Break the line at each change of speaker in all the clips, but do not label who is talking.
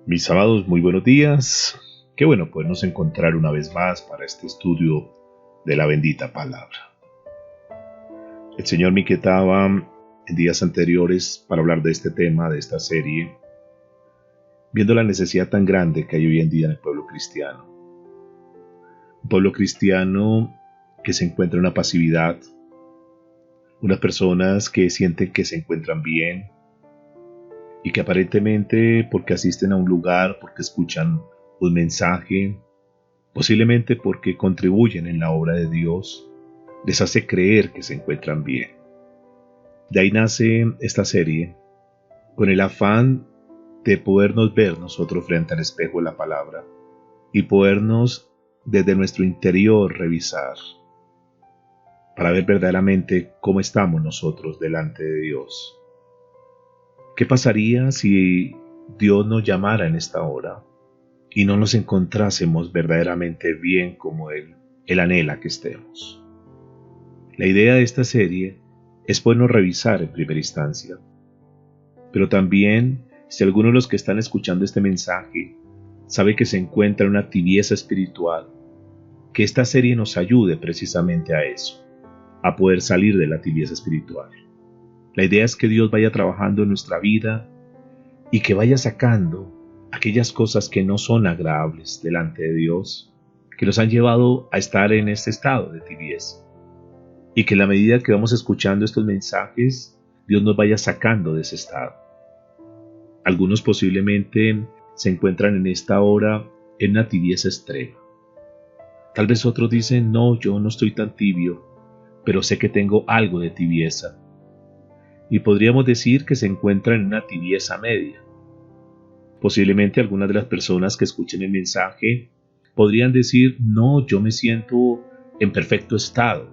Mis amados, muy buenos días. Qué bueno podernos encontrar una vez más para este estudio de la bendita palabra. El Señor me inquietaba en días anteriores para hablar de este tema, de esta serie, viendo la necesidad tan grande que hay hoy en día en el pueblo cristiano. Un pueblo cristiano que se encuentra en una pasividad, unas personas que sienten que se encuentran bien, y que aparentemente porque asisten a un lugar, porque escuchan un mensaje, posiblemente porque contribuyen en la obra de Dios, les hace creer que se encuentran bien. De ahí nace esta serie, con el afán de podernos ver nosotros frente al espejo de la palabra y podernos desde nuestro interior revisar para ver verdaderamente cómo estamos nosotros delante de Dios. ¿Qué pasaría si Dios nos llamara en esta hora y no nos encontrásemos verdaderamente bien como Él anhela que estemos? La idea de esta serie es podernos revisar en primera instancia, pero también si alguno de los que están escuchando este mensaje sabe que se encuentra en una tibieza espiritual, que esta serie nos ayude precisamente a eso, a poder salir de la tibieza espiritual. La idea es que Dios vaya trabajando en nuestra vida y que vaya sacando aquellas cosas que no son agradables delante de Dios, que nos han llevado a estar en este estado de tibieza. Y que en la medida que vamos escuchando estos mensajes, Dios nos vaya sacando de ese estado. Algunos posiblemente se encuentran en esta hora en una tibieza extrema. Tal vez otros dicen, no, yo no estoy tan tibio, pero sé que tengo algo de tibieza. Y podríamos decir que se encuentra en una tibieza media. Posiblemente algunas de las personas que escuchen el mensaje podrían decir, no, yo me siento en perfecto estado.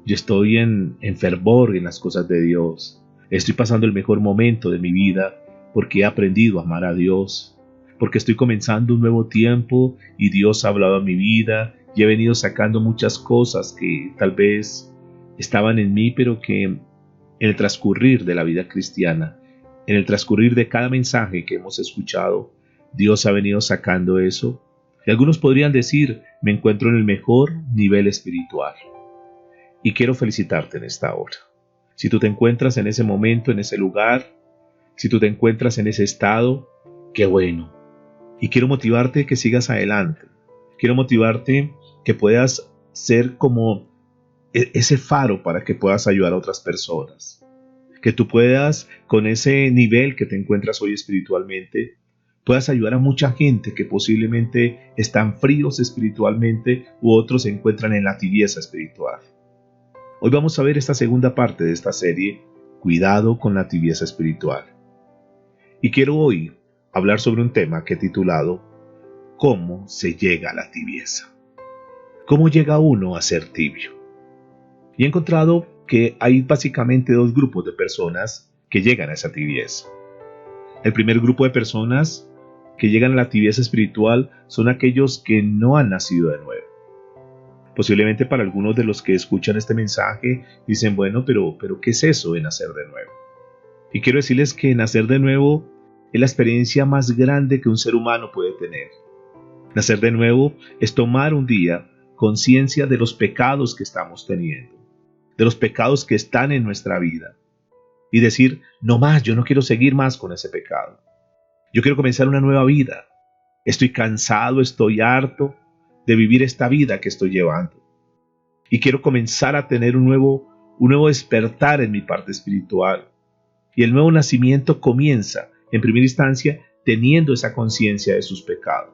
Yo estoy en fervor en las cosas de Dios. Estoy pasando el mejor momento de mi vida porque he aprendido a amar a Dios. Porque estoy comenzando un nuevo tiempo y Dios ha hablado a mi vida y he venido sacando muchas cosas que tal vez estaban en mí, pero que en el transcurrir de la vida cristiana, en el transcurrir de cada mensaje que hemos escuchado, Dios ha venido sacando eso. Y algunos podrían decir, me encuentro en el mejor nivel espiritual. Y quiero felicitarte en esta hora. Si tú te encuentras en ese momento, en ese lugar, si tú te encuentras en ese estado, qué bueno. Y quiero motivarte que sigas adelante. Quiero motivarte que puedas ser como ese faro para que puedas ayudar a otras personas. Que tú puedas, con ese nivel que te encuentras hoy espiritualmente, puedas ayudar a mucha gente que posiblemente están fríos espiritualmente u otros se encuentran en la tibieza espiritual. Hoy vamos a ver esta segunda parte de esta serie, Cuidado con la tibieza espiritual. Y quiero hoy hablar sobre un tema que he titulado ¿Cómo se llega a la tibieza? ¿Cómo llega uno a ser tibio? Y he encontrado que hay básicamente dos grupos de personas que llegan a esa tibieza. El primer grupo de personas que llegan a la tibieza espiritual son aquellos que no han nacido de nuevo. Posiblemente para algunos de los que escuchan este mensaje dicen, bueno, pero ¿qué es eso de nacer de nuevo? Y quiero decirles que nacer de nuevo es la experiencia más grande que un ser humano puede tener. Nacer de nuevo es tomar un día conciencia de los pecados que estamos teniendo, de los pecados que están en nuestra vida y decir, no más, yo no quiero seguir más con ese pecado. Yo quiero comenzar una nueva vida. Estoy cansado, estoy harto de vivir esta vida que estoy llevando. Y quiero comenzar a tener un nuevo despertar en mi parte espiritual. Y el nuevo nacimiento comienza, en primera instancia, teniendo esa conciencia de sus pecados.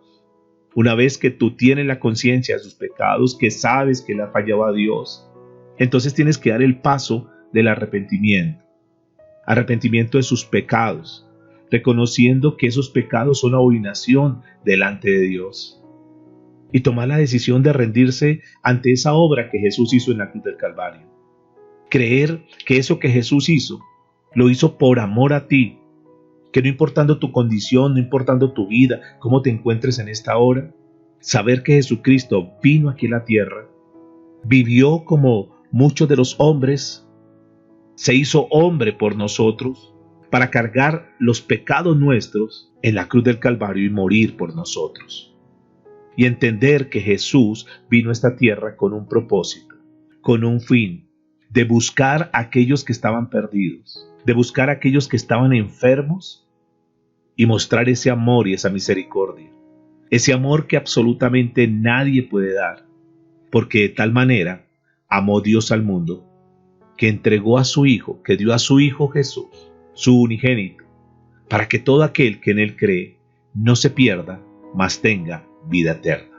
Una vez que tú tienes la conciencia de sus pecados, que sabes que le ha fallado a Dios, entonces tienes que dar el paso del arrepentimiento. Arrepentimiento de sus pecados, reconociendo que esos pecados son abominación delante de Dios. Y tomar la decisión de rendirse ante esa obra que Jesús hizo en la cruz del Calvario. Creer que eso que Jesús hizo, lo hizo por amor a ti. Que no importando tu condición, no importando tu vida, cómo te encuentres en esta hora, saber que Jesucristo vino aquí a la tierra, vivió como muchos de los hombres, se hizo hombre por nosotros, para cargar los pecados nuestros en la cruz del Calvario y morir por nosotros. Y entender que Jesús vino a esta tierra con un propósito, con un fin, de buscar a aquellos que estaban perdidos, de buscar a aquellos que estaban enfermos y mostrar ese amor y esa misericordia. Ese amor que absolutamente nadie puede dar, porque de tal manera amó Dios al mundo, que entregó a su Hijo, que dio a su Hijo Jesús, su unigénito, para que todo aquel que en Él cree no se pierda, mas tenga vida eterna.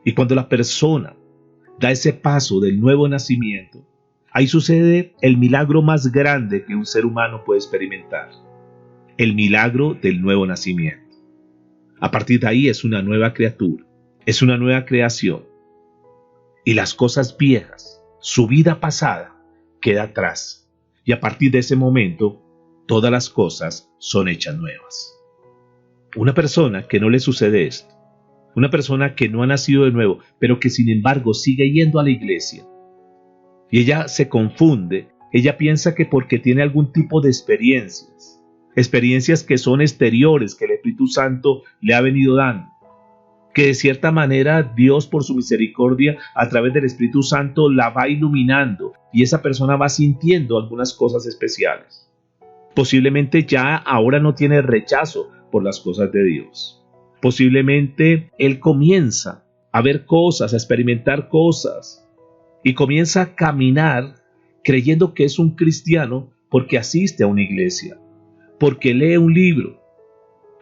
Y cuando la persona da ese paso del nuevo nacimiento, ahí sucede el milagro más grande que un ser humano puede experimentar, el milagro del nuevo nacimiento. A partir de ahí es una nueva criatura, es una nueva creación. Y las cosas viejas, su vida pasada, queda atrás. Y a partir de ese momento, todas las cosas son hechas nuevas. Una persona que no le sucede esto, una persona que no ha nacido de nuevo, pero que sin embargo sigue yendo a la iglesia, y ella se confunde, ella piensa que porque tiene algún tipo de experiencias que son exteriores, que el Espíritu Santo le ha venido dando, que de cierta manera Dios por su misericordia a través del Espíritu Santo la va iluminando y esa persona va sintiendo algunas cosas especiales. Posiblemente ya ahora no tiene rechazo por las cosas de Dios. Posiblemente él comienza a ver cosas, a experimentar cosas y comienza a caminar creyendo que es un cristiano porque asiste a una iglesia, porque lee un libro,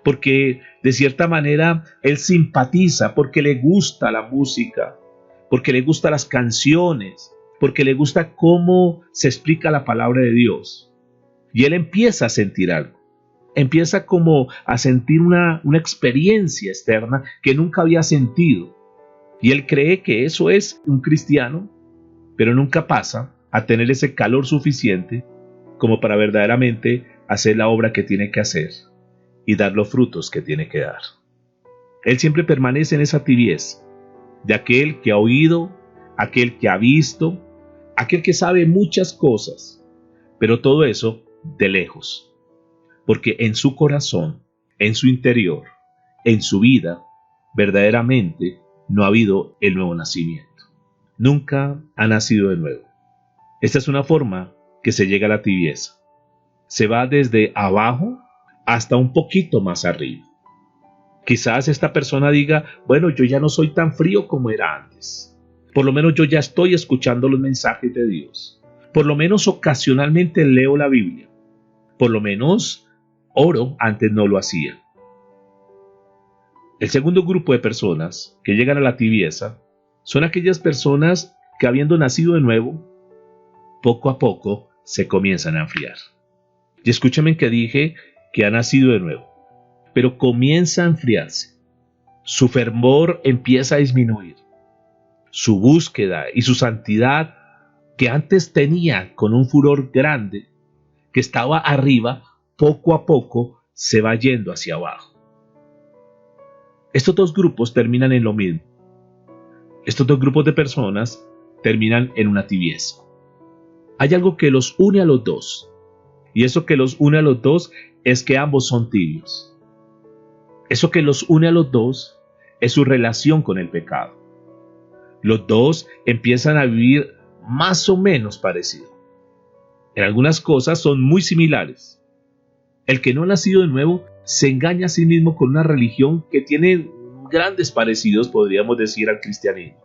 porque de cierta manera él simpatiza, porque le gusta la música, porque le gustan las canciones, porque le gusta cómo se explica la palabra de Dios. Y él empieza a sentir algo, empieza como a sentir una experiencia externa que nunca había sentido. Y él cree que eso es un cristiano, pero nunca pasa a tener ese calor suficiente como para verdaderamente hacer la obra que tiene que hacer y dar los frutos que tiene que dar. Él siempre permanece en esa tibieza de aquel que ha oído, aquel que ha visto, aquel que sabe muchas cosas, pero todo eso de lejos, porque en su corazón, en su interior, en su vida, verdaderamente no ha habido el nuevo nacimiento. Nunca ha nacido de nuevo. Esta es una forma que se llega a la tibieza. Se va desde abajo hasta un poquito más arriba. Quizás esta persona diga, bueno, yo ya no soy tan frío como era antes. Por lo menos yo ya estoy escuchando los mensajes de Dios. Por lo menos ocasionalmente leo la Biblia. Por lo menos oro, antes no lo hacía. El segundo grupo de personas que llegan a la tibieza son aquellas personas que habiendo nacido de nuevo, poco a poco se comienzan a enfriar. Y escúchame que dije que ha nacido de nuevo, pero comienza a enfriarse. Su fervor empieza a disminuir. Su búsqueda y su santidad que antes tenía con un furor grande, que estaba arriba, poco a poco se va yendo hacia abajo. Estos dos grupos terminan en lo mismo. Estos dos grupos de personas terminan en una tibieza. Hay algo que los une a los dos, y eso que los une a los dos es que ambos son tibios. Eso que los une a los dos es su relación con el pecado. Los dos empiezan a vivir más o menos parecido. En algunas cosas son muy similares. El que no ha nacido de nuevo se engaña a sí mismo con una religión que tiene grandes parecidos, podríamos decir, al cristianismo.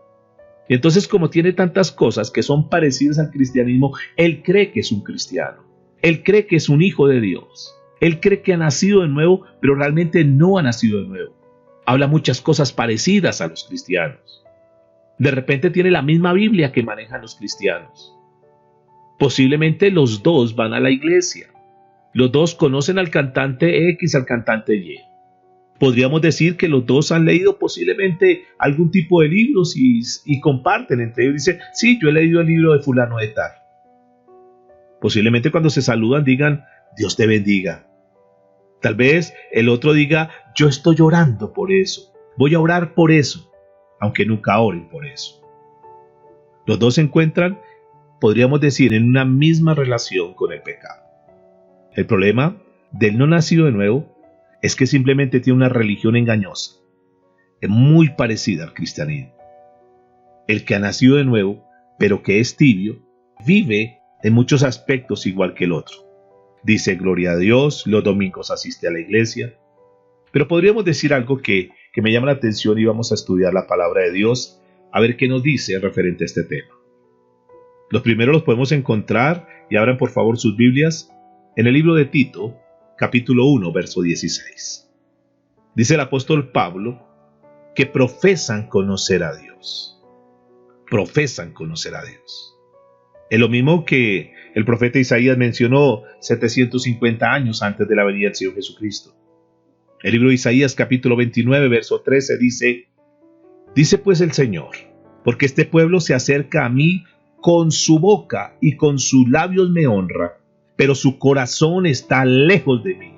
Y entonces, como tiene tantas cosas que son parecidas al cristianismo, él cree que es un cristiano. Él cree que es un hijo de Dios. Él cree que ha nacido de nuevo, pero realmente no ha nacido de nuevo. Habla muchas cosas parecidas a los cristianos. De repente tiene la misma Biblia que manejan los cristianos. Posiblemente los dos van a la iglesia. Los dos conocen al cantante X, al cantante Y. Podríamos decir que los dos han leído posiblemente algún tipo de libros y comparten entre ellos. Dicen, sí, yo he leído el libro de fulano de tal. Posiblemente cuando se saludan digan, Dios te bendiga. Tal vez el otro diga, yo estoy orando por eso. Voy a orar por eso, aunque nunca oren por eso. Los dos se encuentran, podríamos decir, en una misma relación con el pecado. El problema del no nacido de nuevo es que simplemente tiene una religión engañosa, es muy parecida al cristianismo. El que ha nacido de nuevo, pero que es tibio, vive en muchos aspectos igual que el otro. Dice gloria a Dios, los domingos asiste a la iglesia, pero podríamos decir algo que me llama la atención y vamos a estudiar la palabra de Dios a ver qué nos dice referente a este tema. Los primeros los podemos encontrar, y abran por favor sus Biblias, en el libro de Tito, capítulo 1, verso 16. Dice el apóstol Pablo que profesan conocer a Dios. Profesan conocer a Dios. Es lo mismo que el profeta Isaías mencionó 750 años antes de la venida del Señor Jesucristo. El libro de Isaías capítulo 29, verso 13 dice pues el Señor, porque este pueblo se acerca a mí con su boca y con sus labios me honra, pero su corazón está lejos de mí,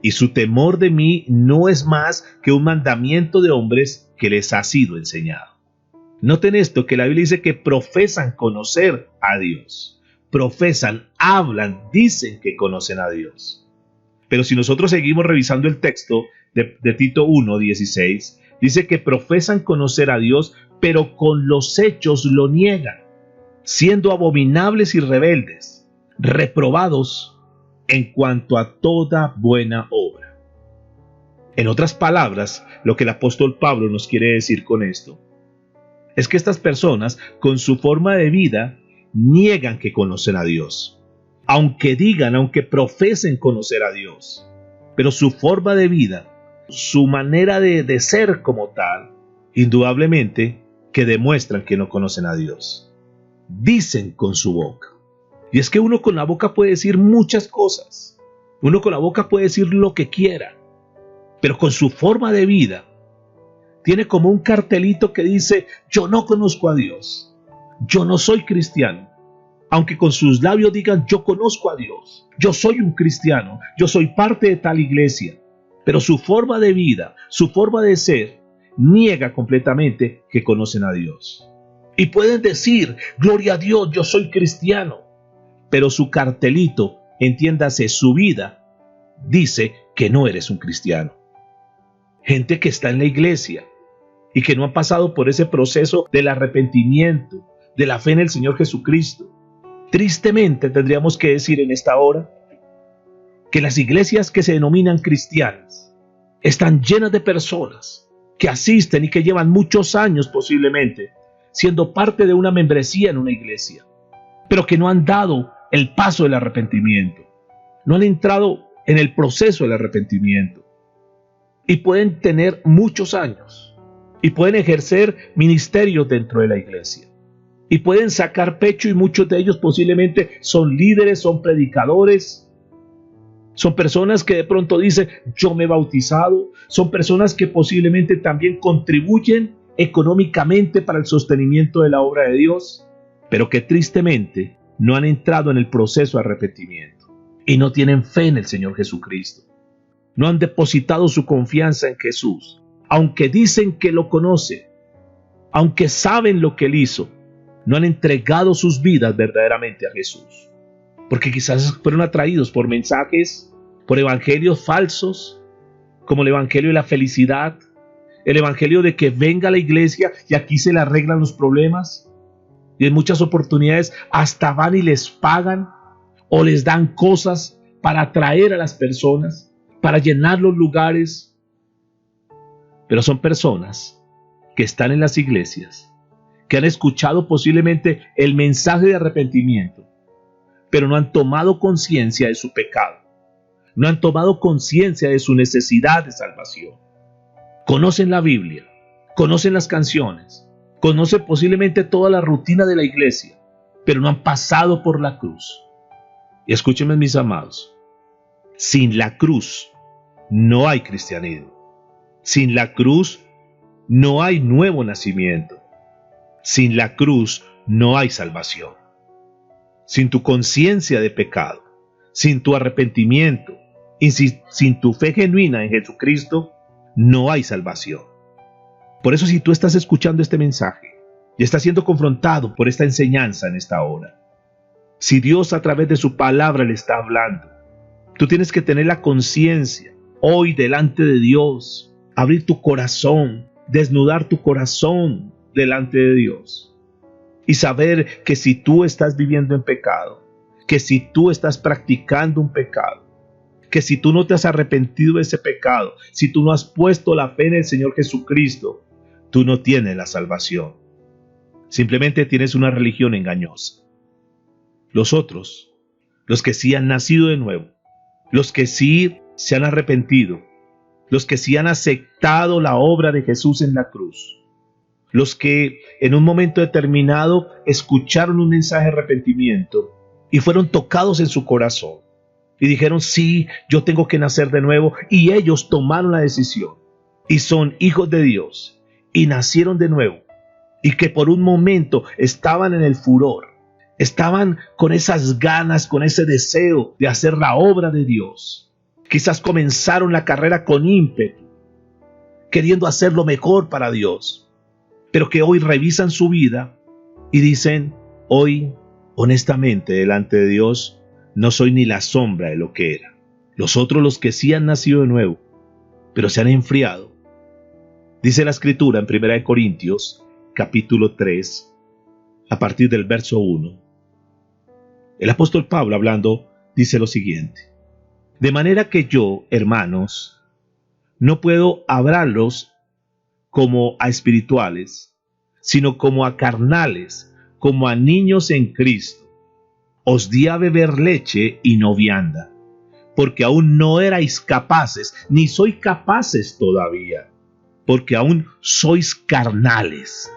y su temor de mí no es más que un mandamiento de hombres que les ha sido enseñado. Noten esto, que la Biblia dice que profesan conocer a Dios. Profesan, hablan, dicen que conocen a Dios. Pero si nosotros seguimos revisando el texto de Tito 1:16, dice que profesan conocer a Dios, pero con los hechos lo niegan, siendo abominables y rebeldes, reprobados en cuanto a toda buena obra. En otras palabras, lo que el apóstol Pablo nos quiere decir con esto es que estas personas, con su forma de vida, niegan que conocen a Dios. Aunque digan, aunque profesen conocer a Dios, pero su forma de vida, su manera de ser como tal, indudablemente que demuestran que no conocen a Dios. Dicen con su boca. Y es que uno con la boca puede decir muchas cosas. Uno con la boca puede decir lo que quiera, pero con su forma de vida tiene como un cartelito que dice: yo no conozco a Dios, yo no soy cristiano. Aunque con sus labios digan: yo conozco a Dios, yo soy un cristiano, yo soy parte de tal iglesia, pero su forma de vida, su forma de ser, niega completamente que conocen a Dios. Y pueden decir: gloria a Dios, yo soy cristiano, pero su cartelito, entiéndase su vida, dice que no eres un cristiano. Gente que está en la iglesia y que no ha pasado por ese proceso del arrepentimiento, de la fe en el Señor Jesucristo. Tristemente tendríamos que decir en esta hora que las iglesias que se denominan cristianas están llenas de personas que asisten y que llevan muchos años posiblemente siendo parte de una membresía en una iglesia, pero que no han dado el paso del arrepentimiento, no han entrado en el proceso del arrepentimiento, y pueden tener muchos años y pueden ejercer ministerios dentro de la iglesia. Y pueden sacar pecho, y muchos de ellos posiblemente son líderes, son predicadores, son personas que de pronto dicen: yo me he bautizado, son personas que posiblemente también contribuyen económicamente para el sostenimiento de la obra de Dios, pero que tristemente no han entrado en el proceso de arrepentimiento y no tienen fe en el Señor Jesucristo. No han depositado su confianza en Jesús, aunque dicen que lo conocen, aunque saben lo que Él hizo. No han entregado sus vidas verdaderamente a Jesús, porque quizás fueron atraídos por mensajes, por evangelios falsos, como el evangelio de la felicidad, el evangelio de que venga a la iglesia y aquí se le arreglan los problemas, y en muchas oportunidades hasta van y les pagan o les dan cosas para atraer a las personas, para llenar los lugares. Pero son personas que están en las iglesias, que han escuchado posiblemente el mensaje de arrepentimiento, pero no han tomado conciencia de su pecado, no han tomado conciencia de su necesidad de salvación. Conocen la Biblia, conocen las canciones, conocen posiblemente toda la rutina de la iglesia, pero no han pasado por la cruz. Y escúchenme, mis amados, sin la cruz no hay cristianismo. Sin la cruz no hay nuevo nacimiento. Sin la cruz no hay salvación. Sin tu conciencia de pecado, sin tu arrepentimiento y sin tu fe genuina en Jesucristo, no hay salvación. Por eso, si tú estás escuchando este mensaje y estás siendo confrontado por esta enseñanza en esta hora, si Dios a través de su palabra le está hablando, Tú tienes que tener la conciencia hoy delante de Dios, abrir tu corazón, desnudar tu corazón delante de Dios y saber que si tú estás viviendo en pecado, que si tú estás practicando un pecado, que si tú no te has arrepentido de ese pecado, si tú no has puesto la fe en el Señor Jesucristo, tú no tienes la salvación. Simplemente tienes una religión engañosa. Los otros, los que sí han nacido de nuevo, los que sí se han arrepentido, los que sí han aceptado la obra de Jesús en la cruz, los que en un momento determinado escucharon un mensaje de arrepentimiento y fueron tocados en su corazón y dijeron, sí, yo tengo que nacer de nuevo, y ellos tomaron la decisión y son hijos de Dios y nacieron de nuevo, y que por un momento estaban en el furor, estaban con esas ganas, con ese deseo de hacer la obra de Dios. Quizás comenzaron la carrera con ímpetu, queriendo hacer lo mejor para Dios, pero que hoy revisan su vida y dicen, hoy, honestamente, delante de Dios, no soy ni la sombra de lo que era. Los otros, los que sí han nacido de nuevo, pero se han enfriado. Dice la Escritura en 1 Corintios, capítulo 3, a partir del verso 1. El apóstol Pablo, hablando, dice lo siguiente: de manera que yo, hermanos, no puedo hablarlos como a espirituales, sino como a carnales, como a niños en Cristo. Os di a beber leche y no vianda, porque aún no erais capaces, ni sois capaces todavía, porque aún sois carnales.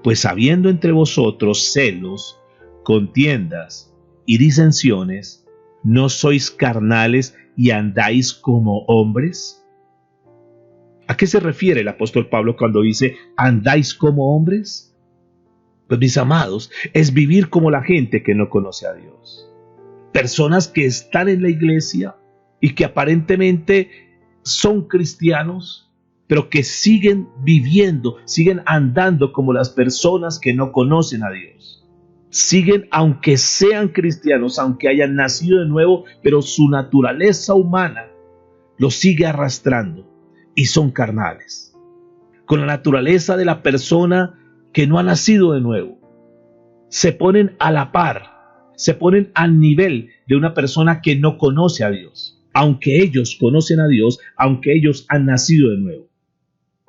Pues habiendo entre vosotros celos, contiendas y disensiones, ¿no sois carnales y andáis como hombres? ¿A qué se refiere el apóstol Pablo cuando dice andáis como hombres? Pues mis amados, es vivir como la gente que no conoce a Dios. Personas que están en la iglesia y que aparentemente son cristianos, pero que siguen viviendo, siguen andando como las personas que no conocen a Dios. Siguen, aunque sean cristianos, aunque hayan nacido de nuevo, pero su naturaleza humana los sigue arrastrando y son carnales. Con la naturaleza de la persona que no ha nacido de nuevo. Se ponen a la par, se ponen al nivel de una persona que no conoce a Dios, aunque ellos conocen a Dios, aunque ellos han nacido de nuevo.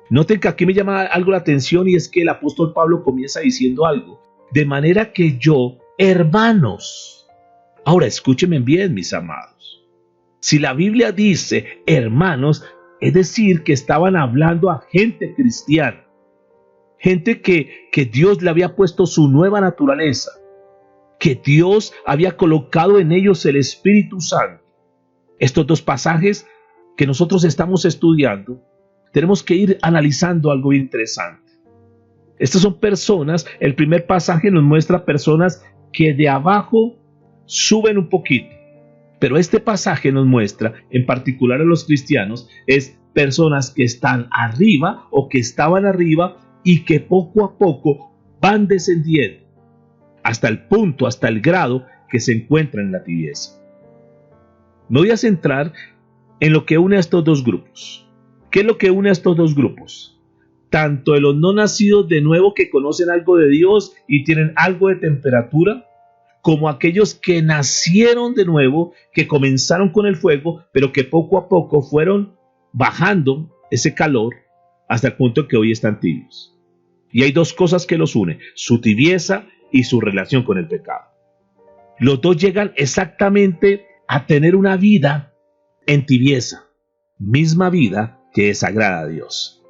Noten que aquí me llama algo la atención, y es que el apóstol Pablo comienza diciendo algo, de manera que yo, hermanos. Ahora escúchenme bien, mis amados. Si la Biblia dice hermanos, es decir que estaban hablando a gente cristiana. Gente que Dios le había puesto su nueva naturaleza, que Dios había colocado en ellos el Espíritu Santo. Estos dos pasajes que nosotros estamos estudiando, tenemos que ir analizando algo interesante. Estas son personas, el primer pasaje nos muestra personas que de abajo suben un poquito, pero este pasaje nos muestra, en particular a los cristianos, es personas que están arriba o que estaban arriba, y que poco a poco van descendiendo hasta el punto, hasta el grado que se encuentran en la tibieza. Me voy a centrar en lo que une a estos dos grupos. ¿Qué es lo que une a estos dos grupos? Tanto de los no nacidos de nuevo que conocen algo de Dios y tienen algo de temperatura, como aquellos que nacieron de nuevo, que comenzaron con el fuego, pero que poco a poco fueron bajando ese calor hasta el punto que hoy están tibios. Y hay dos cosas que los unen, su tibieza y su relación con el pecado. Los dos llegan exactamente a tener una vida en tibieza, misma vida que desagrada a Dios.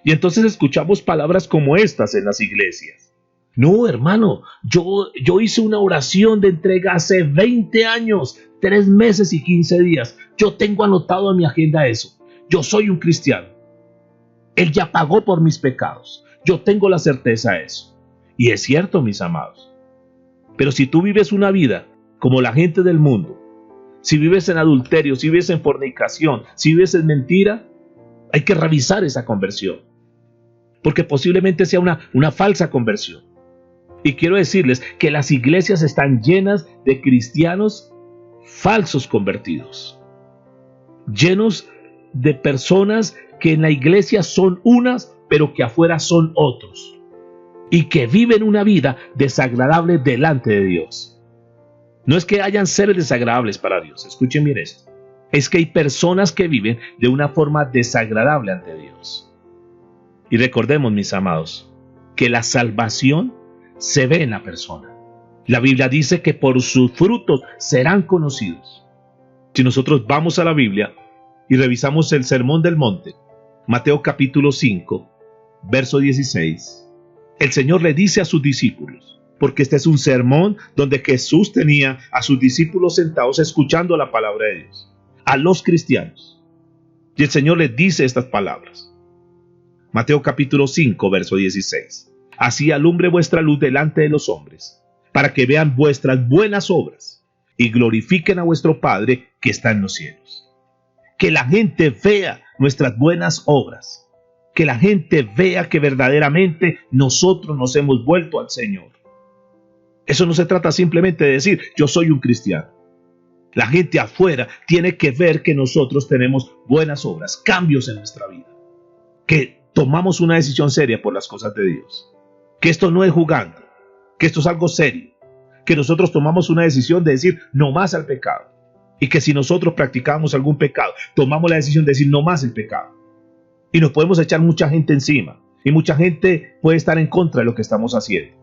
Y entonces escuchamos palabras como estas en las iglesias. No, hermano, yo hice una oración de entrega hace 20 años, 3 meses y 15 días. Yo tengo anotado en mi agenda eso. Yo soy un cristiano. Él ya pagó por mis pecados. Yo tengo la certeza de eso. Y es cierto, mis amados. Pero si tú vives una vida como la gente del mundo, si vives en adulterio, si vives en fornicación, si vives en mentira, hay que revisar esa conversión. Porque posiblemente sea una falsa conversión. Y quiero decirles que las iglesias están llenas de cristianos
falsos convertidos, llenos de personas que en la iglesia son unas, pero que afuera son otros, y que viven una vida desagradable delante de Dios. No es que hayan seres desagradables para Dios, escuchen bien esto. Es que hay personas que viven de una forma desagradable ante Dios. Y recordemos, mis amados, que la salvación se ve en la persona. La Biblia dice que por sus frutos serán conocidos. Si nosotros vamos a la Biblia y revisamos el Sermón del Monte, Mateo capítulo 5, verso 16, el Señor le dice a sus discípulos, porque este es un sermón donde Jesús tenía a sus discípulos sentados escuchando la palabra de Dios, a los cristianos. Y el Señor les dice estas palabras. Mateo capítulo 5, verso 16. Así alumbre vuestra luz delante de los hombres, para que vean vuestras buenas obras y glorifiquen a vuestro Padre que está en los cielos. Que la gente vea nuestras buenas obras, que la gente vea que verdaderamente nosotros nos hemos vuelto al Señor. Eso no se trata simplemente de decir, yo soy un cristiano. La gente afuera tiene que ver que nosotros tenemos buenas obras, cambios en nuestra vida, que tomamos una decisión seria por las cosas de Dios, que esto no es jugando, que esto es algo serio, que nosotros tomamos una decisión de decir no más al pecado, y que si nosotros practicamos algún pecado, tomamos la decisión de decir no más el pecado, y nos podemos echar mucha gente encima, y mucha gente puede estar en contra de lo que estamos haciendo.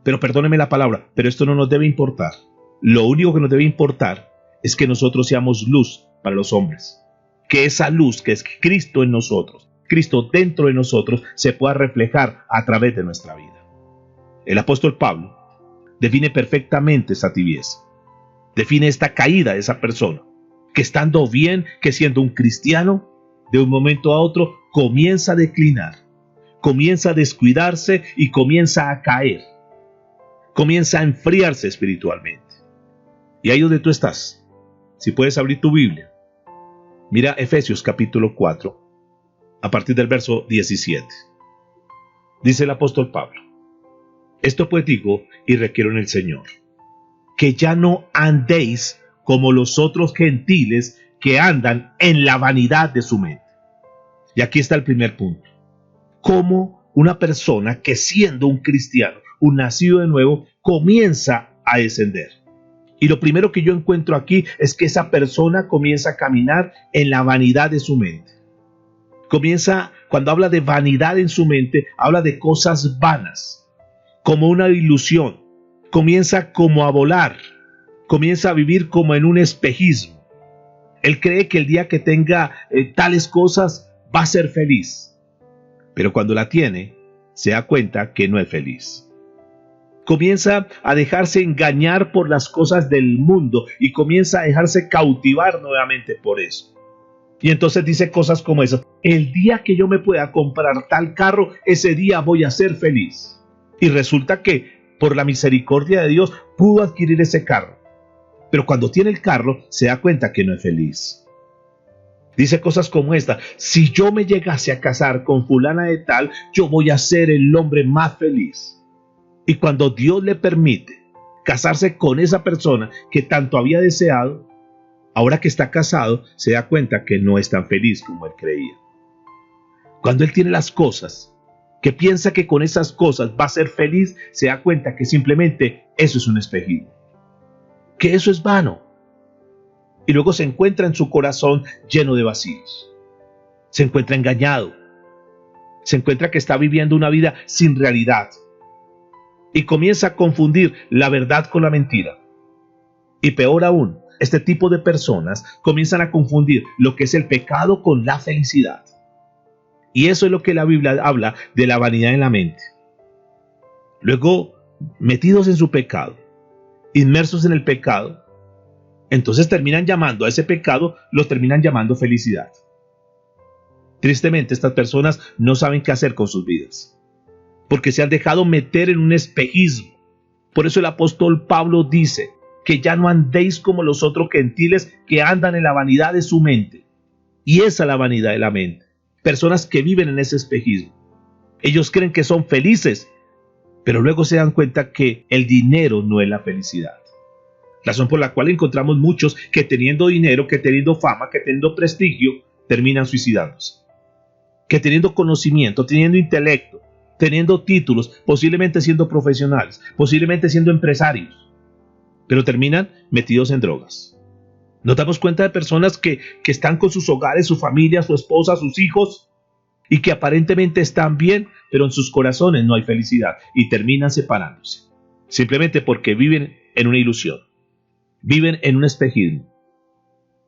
Pero perdóneme la palabra, pero esto no nos debe importar. Lo único que nos debe importar es que nosotros seamos luz para los hombres. Que esa luz que es Cristo en nosotros, Cristo dentro de nosotros, se pueda reflejar a través de nuestra vida. El apóstol Pablo define perfectamente esta tibieza. Define esta caída de esa persona, que estando bien, que siendo un cristiano, de un momento a otro comienza a declinar, comienza a descuidarse y comienza a caer. Comienza a enfriarse espiritualmente. Y ahí donde tú estás, si puedes abrir tu Biblia, mira Efesios capítulo 4, a partir del verso 17. Dice el apóstol Pablo, esto pues digo y requiero en el Señor, que ya no andéis como los otros gentiles que andan en la vanidad de su mente. Y aquí está el primer punto. Como una persona que siendo un cristiano, un nacido de nuevo, comienza a descender. Y lo primero que yo encuentro aquí es que esa persona comienza a caminar en la vanidad de su mente. Comienza, cuando habla de vanidad en su mente, habla de cosas vanas, como una ilusión. Comienza como a volar, comienza a vivir como en un espejismo. Él cree que el día que tenga tales cosas va a ser feliz, pero cuando la tiene, se da cuenta que no es feliz. Comienza a dejarse engañar por las cosas del mundo y comienza a dejarse cautivar nuevamente por eso. Y entonces dice cosas como esas: el día que yo me pueda comprar tal carro, ese día voy a ser feliz. Y resulta que por la misericordia de Dios pudo adquirir ese carro, pero cuando tiene el carro se da cuenta que no es feliz. Dice cosas como esta: si yo me llegase a casar con fulana de tal, yo voy a ser el hombre más feliz. Y cuando Dios le permite casarse con esa persona que tanto había deseado, ahora que está casado, se da cuenta que no es tan feliz como él creía. Cuando él tiene las cosas, que piensa que con esas cosas va a ser feliz, se da cuenta que simplemente eso es un espejismo, que eso es vano. Y luego se encuentra en su corazón lleno de vacíos. Se encuentra engañado. Se encuentra que está viviendo una vida sin realidad. Y comienza a confundir la verdad con la mentira. Y peor aún, este tipo de personas comienzan a confundir lo que es el pecado con la felicidad. Y eso es lo que la Biblia habla de la vanidad en la mente. Luego, metidos en su pecado, inmersos en el pecado, entonces terminan llamando a ese pecado, los terminan llamando felicidad. Tristemente, estas personas no saben qué hacer con sus vidas, porque se han dejado meter en un espejismo. Por eso el apóstol Pablo dice que ya no andéis como los otros gentiles que andan en la vanidad de su mente. Y esa es la vanidad de la mente. Personas que viven en ese espejismo. Ellos creen que son felices, pero luego se dan cuenta que el dinero no es la felicidad. Razón por la cual encontramos muchos que teniendo dinero, que teniendo fama, que teniendo prestigio, terminan suicidándose. Que teniendo conocimiento, teniendo intelecto, teniendo títulos, posiblemente siendo profesionales, posiblemente siendo empresarios, pero terminan metidos en drogas. Nos damos cuenta de personas que están con sus hogares, su familia, su esposa, sus hijos, y que aparentemente están bien, pero en sus corazones no hay felicidad y terminan separándose. Simplemente porque viven en una ilusión, viven en un espejismo,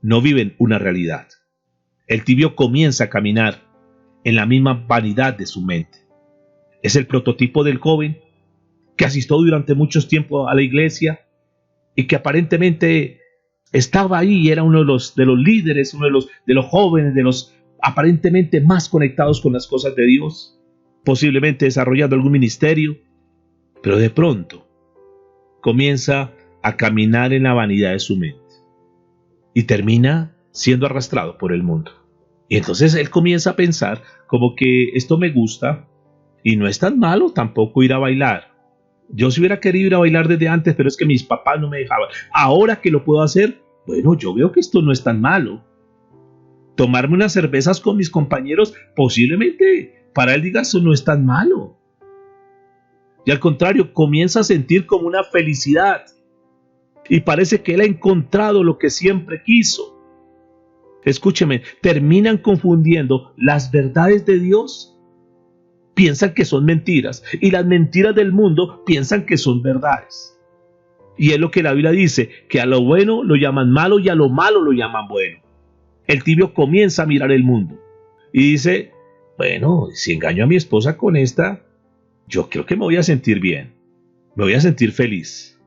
no viven una realidad. El tibio comienza a caminar en la misma vanidad de su mente. Es el prototipo del joven que asistió durante mucho tiempo a la iglesia y que aparentemente estaba ahí y era uno de los líderes, uno de los jóvenes, de los aparentemente más conectados con las cosas de Dios, posiblemente desarrollando algún ministerio, pero de pronto comienza a caminar en la vanidad de su mente y termina siendo arrastrado por el mundo. Y entonces él comienza a pensar como que esto me gusta y no es tan malo tampoco ir a bailar. Yo si hubiera querido ir a bailar desde antes, pero es que mis papás no me dejaban. Ahora que lo puedo hacer, bueno, yo veo que esto no es tan malo. Tomarme unas cervezas con mis compañeros, posiblemente para él diga eso no es tan malo. Y al contrario, comienza a sentir como una felicidad. Y parece que él ha encontrado lo que siempre quiso. Escúcheme, terminan confundiendo las verdades de Dios. Piensan que son mentiras. Y las mentiras del mundo piensan que son verdades. Y es lo que la Biblia dice, que a lo bueno lo llaman malo y a lo malo lo llaman bueno. El tibio comienza a mirar el mundo y dice, bueno, si engaño a mi esposa con esta, yo creo que me voy a sentir bien, me voy a sentir feliz.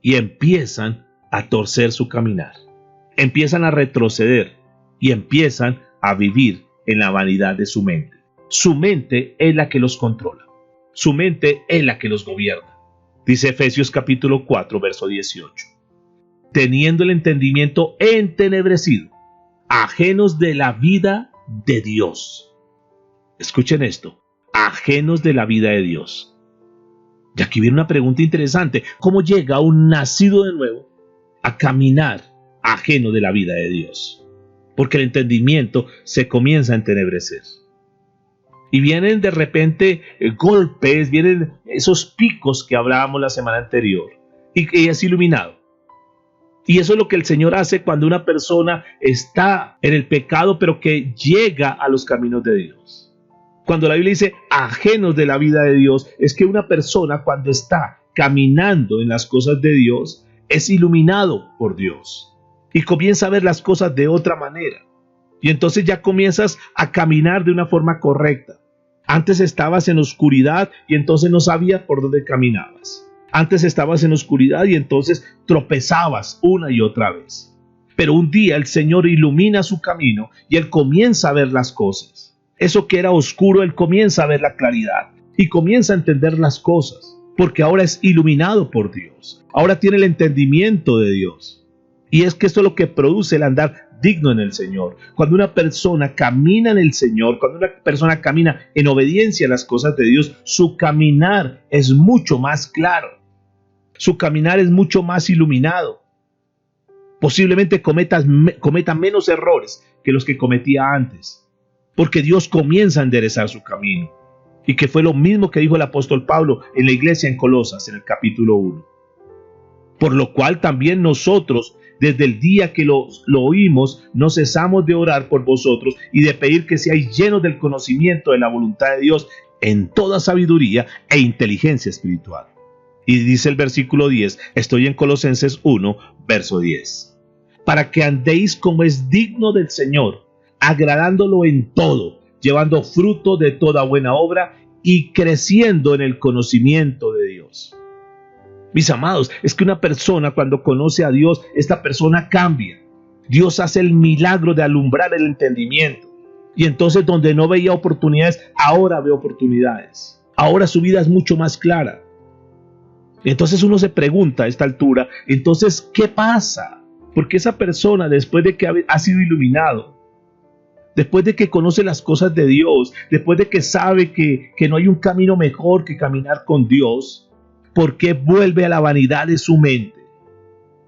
Y empiezan a torcer su caminar, empiezan a retroceder y empiezan a vivir en la vanidad de su mente. Su mente es la que los controla, su mente es la que los gobierna. Dice Efesios capítulo 4, verso 18. Teniendo el entendimiento entenebrecido, ajenos de la vida de Dios. Escuchen esto, ajenos de la vida de Dios. Y aquí viene una pregunta interesante. ¿Cómo llega un nacido de nuevo a caminar ajeno de la vida de Dios? Porque el entendimiento se comienza a entenebrecer. Y vienen de repente golpes, vienen esos picos que hablábamos la semana anterior. Y que es iluminado. Y eso es lo que el Señor hace cuando una persona está en el pecado, pero que llega a los caminos de Dios. Cuando la Biblia dice ajenos de la vida de Dios, es que una persona cuando está caminando en las cosas de Dios, es iluminado por Dios. Y comienza a ver las cosas de otra manera. Y entonces ya comienzas a caminar de una forma correcta. Antes estabas en oscuridad y entonces no sabías por dónde caminabas. Antes estabas en oscuridad y entonces tropezabas una y otra vez. Pero un día el Señor ilumina su camino y Él comienza a ver las cosas. Eso que era oscuro, Él comienza a ver la claridad y comienza a entender las cosas, porque ahora es iluminado por Dios. Ahora tiene el entendimiento de Dios. Y es que esto es lo que produce el andar digno en el Señor. Cuando una persona camina en el Señor, cuando una persona camina en obediencia a las cosas de Dios, su caminar es mucho más claro. Su caminar es mucho más iluminado. Posiblemente cometa menos errores que los que cometía antes, porque Dios comienza a enderezar su camino. Y que fue lo mismo que dijo el apóstol Pablo en la iglesia en Colosas, en el capítulo 1. Por lo cual también nosotros, desde el día que lo oímos, no cesamos de orar por vosotros y de pedir que seáis llenos del conocimiento de la voluntad de Dios en toda sabiduría e inteligencia espiritual. Y dice el versículo 10, estoy en Colosenses 1, verso 10. Para que andéis como es digno del Señor, agradándolo en todo, llevando fruto de toda buena obra y creciendo en el conocimiento de Dios. Mis amados, es que una persona cuando conoce a Dios, esta persona cambia. Dios hace el milagro de alumbrar el entendimiento. Y entonces donde no veía oportunidades, ahora ve oportunidades. Ahora su vida es mucho más clara. Entonces uno se pregunta a esta altura, entonces, ¿qué pasa? Porque esa persona, después de que ha sido iluminado, después de que conoce las cosas de Dios, después de que sabe que no hay un camino mejor que caminar con Dios, ¿por qué vuelve a la vanidad de su mente?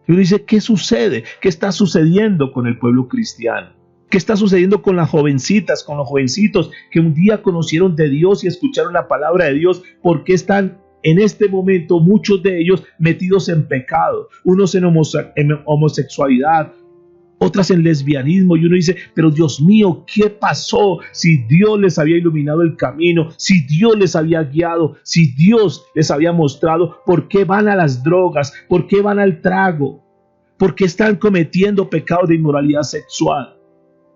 Y uno dice, ¿qué sucede? ¿Qué está sucediendo con el pueblo cristiano? ¿Qué está sucediendo con las jovencitas, con los jovencitos que un día conocieron de Dios y escucharon la palabra de Dios? ¿Por qué están en este momento muchos de ellos metidos en pecado? Unos en homosexualidad, otras en lesbianismo, y uno dice, pero Dios mío, ¿qué pasó? Si Dios les había iluminado el camino, si Dios les había guiado, si Dios les había mostrado, ¿por qué van a las drogas? ¿Por qué van al trago? ¿Por qué están cometiendo pecados de inmoralidad sexual?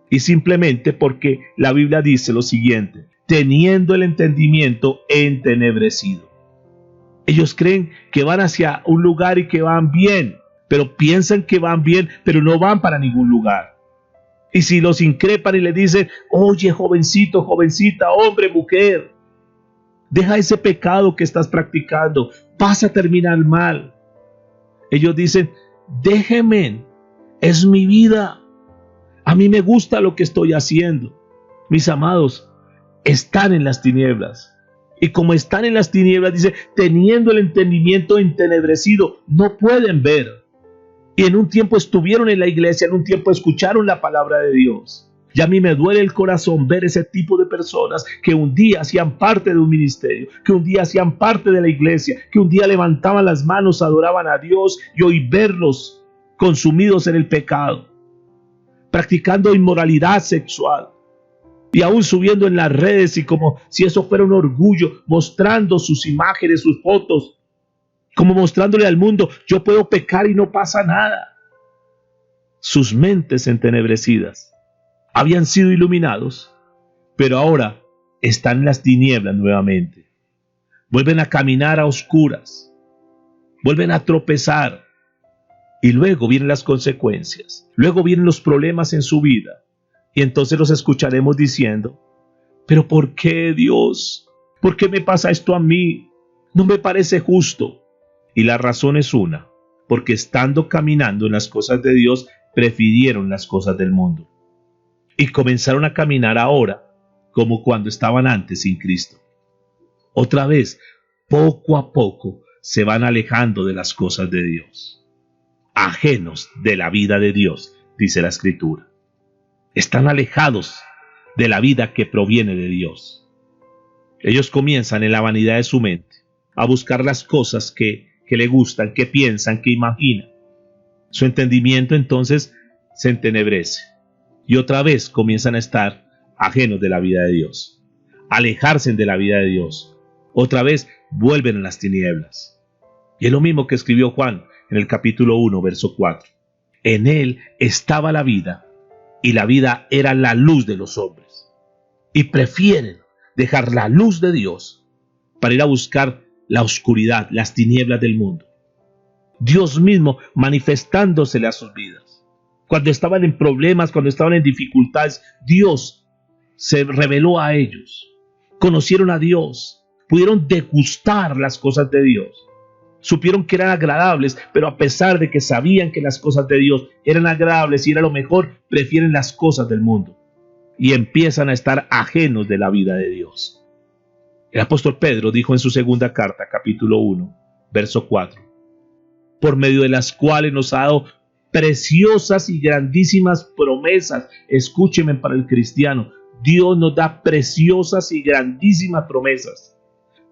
Y simplemente porque la Biblia dice lo siguiente: teniendo el entendimiento entenebrecido. Ellos creen que van hacia un lugar y que van bien, pero piensan que van bien, pero no van para ningún lugar. Y si los increpan y les dicen, oye, jovencito, jovencita, hombre, mujer, deja ese pecado que estás practicando, vas a terminar mal. Ellos dicen, déjenme, es mi vida. A mí me gusta lo que estoy haciendo. Mis amados, están en las tinieblas. Y como están en las tinieblas, dice, teniendo el entendimiento entenebrecido, no pueden ver. Y en un tiempo estuvieron en la iglesia, en un tiempo escucharon la palabra de Dios. Y a mí me duele el corazón ver ese tipo de personas que un día hacían parte de un ministerio, que un día hacían parte de la iglesia, que un día levantaban las manos, adoraban a Dios, y hoy verlos consumidos en el pecado, practicando inmoralidad sexual y aún subiendo en las redes y como si eso fuera un orgullo, mostrando sus imágenes, sus fotos, como mostrándole al mundo, yo puedo pecar y no pasa nada. Sus mentes entenebrecidas habían sido iluminados, pero ahora están en las tinieblas nuevamente. Vuelven a caminar a oscuras, vuelven a tropezar. Y luego vienen las consecuencias, luego vienen los problemas en su vida. Y entonces los escucharemos diciendo, pero ¿por qué, Dios? ¿Por qué me pasa esto a mí? No me parece justo. Y la razón es una, porque estando caminando en las cosas de Dios, prefirieron las cosas del mundo. Y comenzaron a caminar ahora, como cuando estaban antes sin Cristo. Otra vez, poco a poco, se van alejando de las cosas de Dios. Ajenos de la vida de Dios, dice la Escritura. Están alejados de la vida que proviene de Dios. Ellos comienzan en la vanidad de su mente a buscar las cosas que le gustan, que piensan, que imaginan. Su entendimiento entonces se entenebrece y otra vez comienzan a estar ajenos de la vida de Dios, alejarse de la vida de Dios. Otra vez vuelven a las tinieblas. Y es lo mismo que escribió Juan en el capítulo 1, verso 4. En él estaba la vida, y la vida era la luz de los hombres. Y prefieren dejar la luz de Dios para ir a buscar la oscuridad, las tinieblas del mundo. Dios mismo manifestándosele a sus vidas. Cuando estaban en problemas, cuando estaban en dificultades, Dios se reveló a ellos. Conocieron a Dios, pudieron degustar las cosas de Dios. Supieron que eran agradables, pero a pesar de que sabían que las cosas de Dios eran agradables y era lo mejor, prefieren las cosas del mundo y empiezan a estar ajenos de la vida de Dios. El apóstol Pedro dijo en su segunda carta, capítulo 1, verso 4, por medio de las cuales nos ha dado preciosas y grandísimas promesas. Escúcheme, para el cristiano, Dios nos da preciosas y grandísimas promesas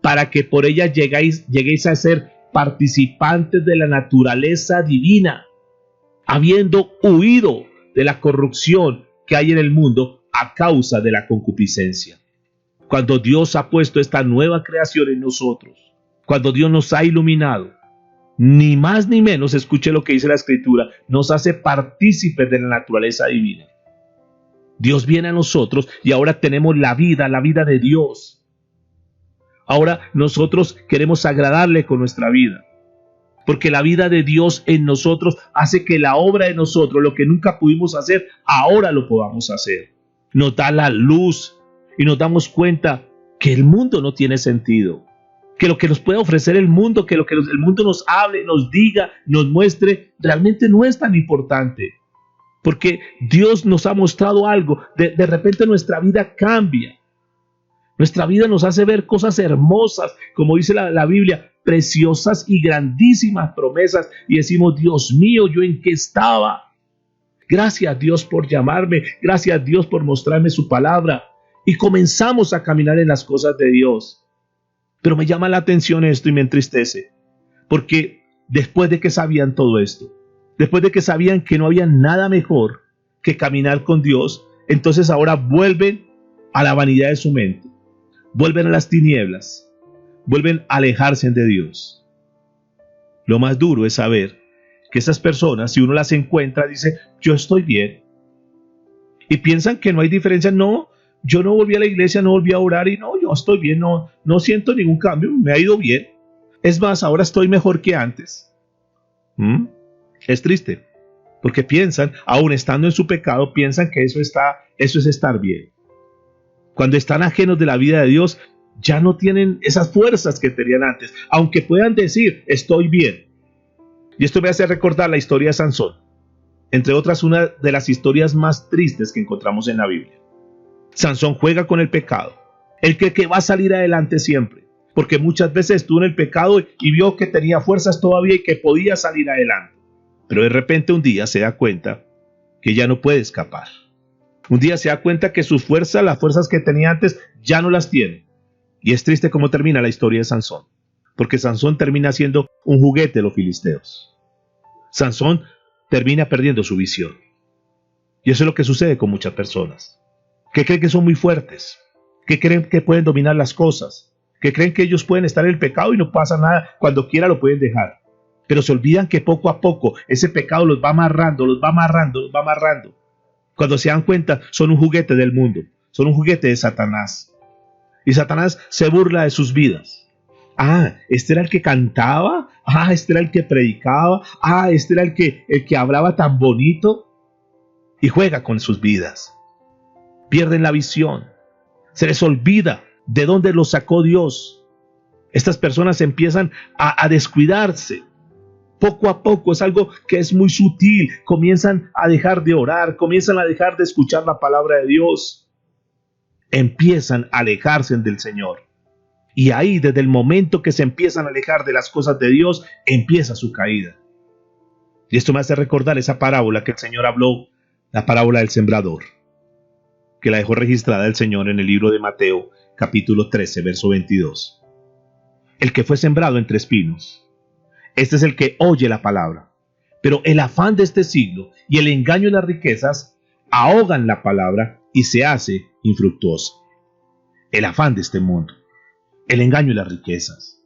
para que por ellas lleguéis a ser participantes de la naturaleza divina, habiendo huido de la corrupción que hay en el mundo a causa de la concupiscencia. Cuando Dios ha puesto esta nueva creación en nosotros, cuando Dios nos ha iluminado, ni más ni menos, escuche lo que dice la Escritura, nos hace partícipes de la naturaleza divina. Dios viene a nosotros y ahora tenemos la vida de Dios. Ahora nosotros queremos agradarle con nuestra vida, porque la vida de Dios en nosotros hace que la obra de nosotros, lo que nunca pudimos hacer, ahora lo podamos hacer. Nos da la luz y nos damos cuenta que el mundo no tiene sentido, que lo que nos puede ofrecer el mundo, que lo que el mundo nos hable, nos diga, nos muestre, realmente no es tan importante, porque Dios nos ha mostrado algo. De repente nuestra vida cambia. Nuestra vida nos hace ver cosas hermosas, como dice la Biblia, preciosas y grandísimas promesas. Y decimos, Dios mío, ¿yo en qué estaba? Gracias Dios por llamarme. Gracias Dios por mostrarme su palabra. Y comenzamos a caminar en las cosas de Dios. Pero me llama la atención esto y me entristece. Porque después de que sabían todo esto, después de que sabían que no había nada mejor que caminar con Dios, entonces ahora vuelven a la vanidad de su mente. Vuelven a las tinieblas, vuelven a alejarse de Dios. Lo más duro es saber que esas personas, si uno las encuentra, dice, yo estoy bien. Y piensan que no hay diferencia. No, yo no volví a la iglesia, no volví a orar y no, yo estoy bien, no siento ningún cambio, me ha ido bien. Es más, ahora estoy mejor que antes. Es triste, porque piensan, aún estando en su pecado, piensan que eso es estar bien. Cuando están ajenos de la vida de Dios, ya no tienen esas fuerzas que tenían antes, aunque puedan decir, estoy bien. Y esto me hace recordar la historia de Sansón, entre otras una de las historias más tristes que encontramos en la Biblia. Sansón juega con el pecado. Él cree que va a salir adelante siempre, porque muchas veces estuvo en el pecado y vio que tenía fuerzas todavía y que podía salir adelante. Pero de repente un día se da cuenta que ya no puede escapar. Un día se da cuenta que sus fuerzas, las fuerzas que tenía antes, ya no las tiene. Y es triste cómo termina la historia de Sansón, porque Sansón termina siendo un juguete de los filisteos. Sansón termina perdiendo su visión. Y eso es lo que sucede con muchas personas, que creen que son muy fuertes, que creen que pueden dominar las cosas, que creen que ellos pueden estar en el pecado y no pasa nada, cuando quiera lo pueden dejar. Pero se olvidan que poco a poco ese pecado los va amarrando, los va amarrando, los va amarrando. Cuando se dan cuenta, son un juguete del mundo, son un juguete de Satanás. Y Satanás se burla de sus vidas. Este era el que cantaba, este era el que predicaba, este era el que hablaba tan bonito. Y juega con sus vidas. Pierden la visión. Se les olvida de dónde los sacó Dios. Estas personas empiezan a descuidarse. Poco a poco, es algo que es muy sutil. Comienzan a dejar de orar, comienzan a dejar de escuchar la palabra de Dios. Empiezan a alejarse del Señor. Y ahí, desde el momento que se empiezan a alejar de las cosas de Dios, empieza su caída. Y esto me hace recordar esa parábola que el Señor habló, la parábola del sembrador, que la dejó registrada el Señor en el libro de Mateo, capítulo 13, verso 22. El que fue sembrado entre espinos. Este es el que oye la palabra, pero el afán de este siglo y el engaño de las riquezas ahogan la palabra y se hace infructuosa. El afán de este mundo, el engaño y las riquezas,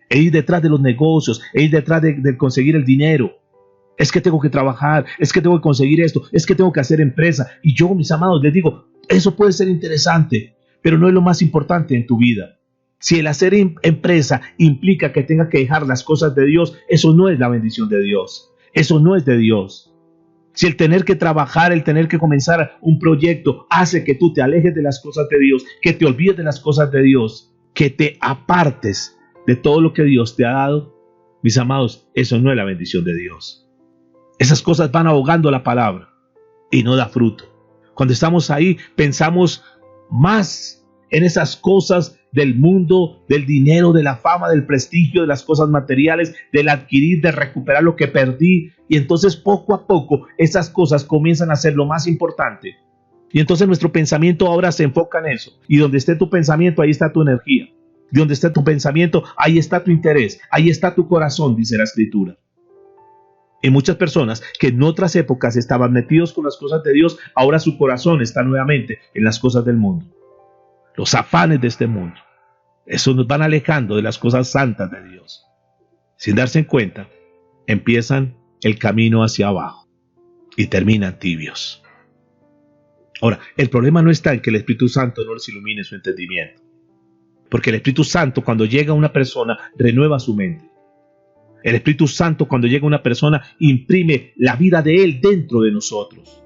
el ir detrás de los negocios, el ir detrás de conseguir el dinero. Es que tengo que trabajar, es que tengo que conseguir esto, es que tengo que hacer empresa. Y yo, mis amados, les digo, eso puede ser interesante, pero no es lo más importante en tu vida. Si el hacer empresa implica que tenga que dejar las cosas de Dios, eso no es la bendición de Dios. Eso no es de Dios. Si el tener que trabajar, el tener que comenzar un proyecto hace que tú te alejes de las cosas de Dios, que te olvides de las cosas de Dios, que te apartes de todo lo que Dios te ha dado, mis amados, eso no es la bendición de Dios. Esas cosas van ahogando la palabra y no da fruto. Cuando estamos ahí, pensamos más en esas cosas del mundo, del dinero, de la fama, del prestigio, de las cosas materiales, del adquirir, de recuperar lo que perdí. Y entonces poco a poco esas cosas comienzan a ser lo más importante. Y entonces nuestro pensamiento ahora se enfoca en eso. Y donde esté tu pensamiento, ahí está tu energía. Y donde esté tu pensamiento, ahí está tu interés, ahí está tu corazón, dice la Escritura. Y muchas personas que en otras épocas estaban metidos con las cosas de Dios, ahora su corazón está nuevamente en las cosas del mundo. Los afanes de este mundo. Eso nos van alejando de las cosas santas de Dios. Sin darse cuenta, empiezan el camino hacia abajo y terminan tibios. Ahora, el problema no está en que el Espíritu Santo no les ilumine su entendimiento. Porque el Espíritu Santo, cuando llega a una persona, renueva su mente. El Espíritu Santo, cuando llega a una persona, imprime la vida de Él dentro de nosotros.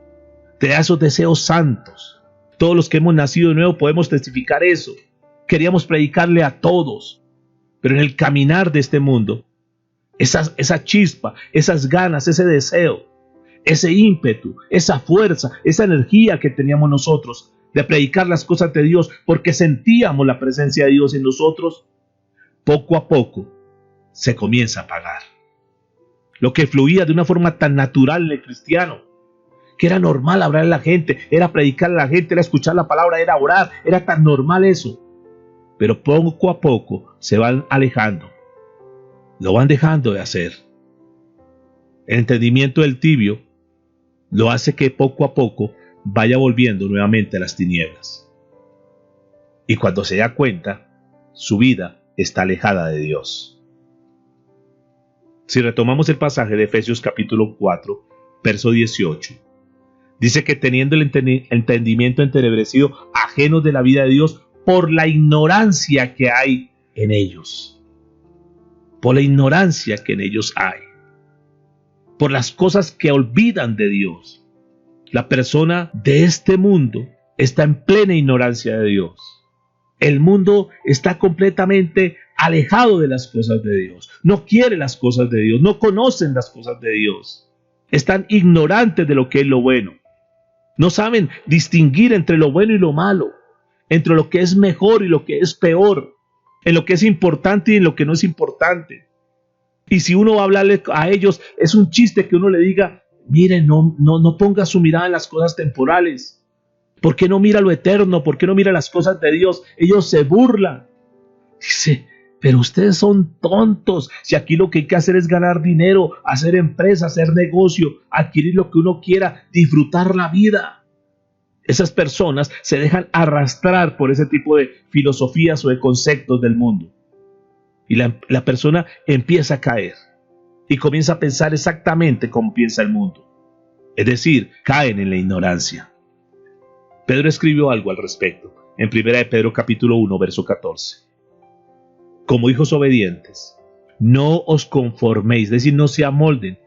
Te da esos deseos santos. Todos los que hemos nacido de nuevo podemos testificar eso. Queríamos predicarle a todos. Pero en el caminar de este mundo, esa chispa, esas ganas, ese deseo, ese ímpetu, esa fuerza, esa energía que teníamos nosotros, de predicar las cosas de Dios, porque sentíamos la presencia de Dios en nosotros, poco a poco se comienza a apagar. Lo que fluía de una forma tan natural en el cristiano, que era normal hablar a la gente, era predicar a la gente, era escuchar la palabra, era orar, era tan normal eso. Pero poco a poco se van alejando, lo van dejando de hacer. El entendimiento del tibio lo hace que poco a poco vaya volviendo nuevamente a las tinieblas. Y cuando se da cuenta, su vida está alejada de Dios. Si retomamos el pasaje de Efesios capítulo 4, verso 18, dice que teniendo el entendimiento entenebrecido, ajenos de la vida de Dios, por la ignorancia que hay en ellos. Por la ignorancia que en ellos hay. Por las cosas que olvidan de Dios. La persona de este mundo está en plena ignorancia de Dios. El mundo está completamente alejado de las cosas de Dios. No quiere las cosas de Dios. No conocen las cosas de Dios. Están ignorantes de lo que es lo bueno. No saben distinguir entre lo bueno y lo malo. Entre lo que es mejor y lo que es peor. En lo que es importante y en lo que no es importante. Y si uno va a hablarle a ellos, es un chiste que uno le diga, mire, no ponga su mirada en las cosas temporales. ¿Por qué no mira lo eterno? ¿Por qué no mira las cosas de Dios? Ellos se burlan. Dice, pero ustedes son tontos. Si aquí lo que hay que hacer es ganar dinero, hacer empresa, hacer negocio, adquirir lo que uno quiera, disfrutar la vida. Esas personas se dejan arrastrar por ese tipo de filosofías o de conceptos del mundo. Y la persona empieza a caer y comienza a pensar exactamente como piensa el mundo. Es decir, caen en la ignorancia. Pedro escribió algo al respecto en 1 de Pedro capítulo 1, verso 14. Como hijos obedientes, no os conforméis, es decir, no se amolden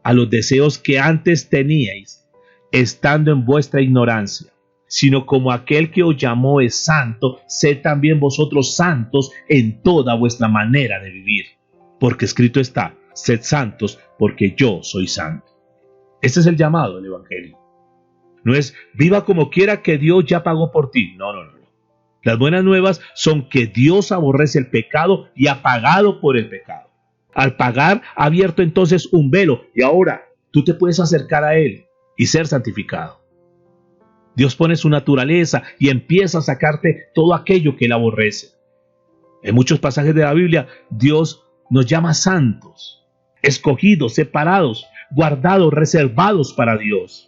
a los deseos que antes teníais, estando en vuestra ignorancia, sino como aquel que os llamó es santo, sed también vosotros santos en toda vuestra manera de vivir. Porque escrito está, sed santos porque yo soy santo. Este es el llamado del Evangelio. No es viva como quiera que Dios ya pagó por ti. No. Las buenas nuevas son que Dios aborrece el pecado y ha pagado por el pecado. Al pagar ha abierto entonces un velo y ahora tú te puedes acercar a Él y ser santificado. Dios pone su naturaleza y empieza a sacarte todo aquello que Él aborrece. En muchos pasajes de la Biblia, Dios nos llama santos, escogidos, separados, guardados, reservados para Dios.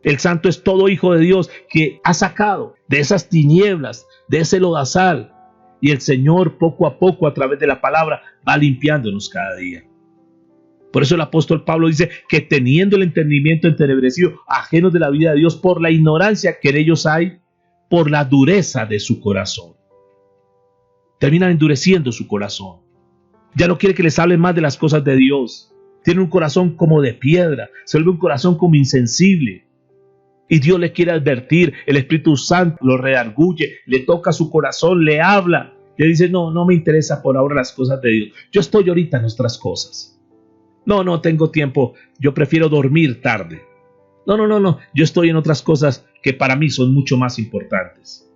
El santo es todo hijo de Dios que ha sacado de esas tinieblas, de ese lodazal. Y el Señor poco a poco a través de la palabra va limpiándonos cada día. Por eso el apóstol Pablo dice que teniendo el entendimiento entenebrecido, ajenos de la vida de Dios por la ignorancia que en ellos hay, por la dureza de su corazón. Terminan endureciendo su corazón. Ya no quiere que les hable más de las cosas de Dios. Tiene un corazón como de piedra, se vuelve un corazón como insensible. Y Dios le quiere advertir, el Espíritu Santo lo redarguye, le toca su corazón, le habla. Le dice, no me interesa por ahora las cosas de Dios. Yo estoy ahorita en otras cosas. No tengo tiempo, yo prefiero dormir tarde. No, yo estoy en otras cosas que para mí son mucho más importantes.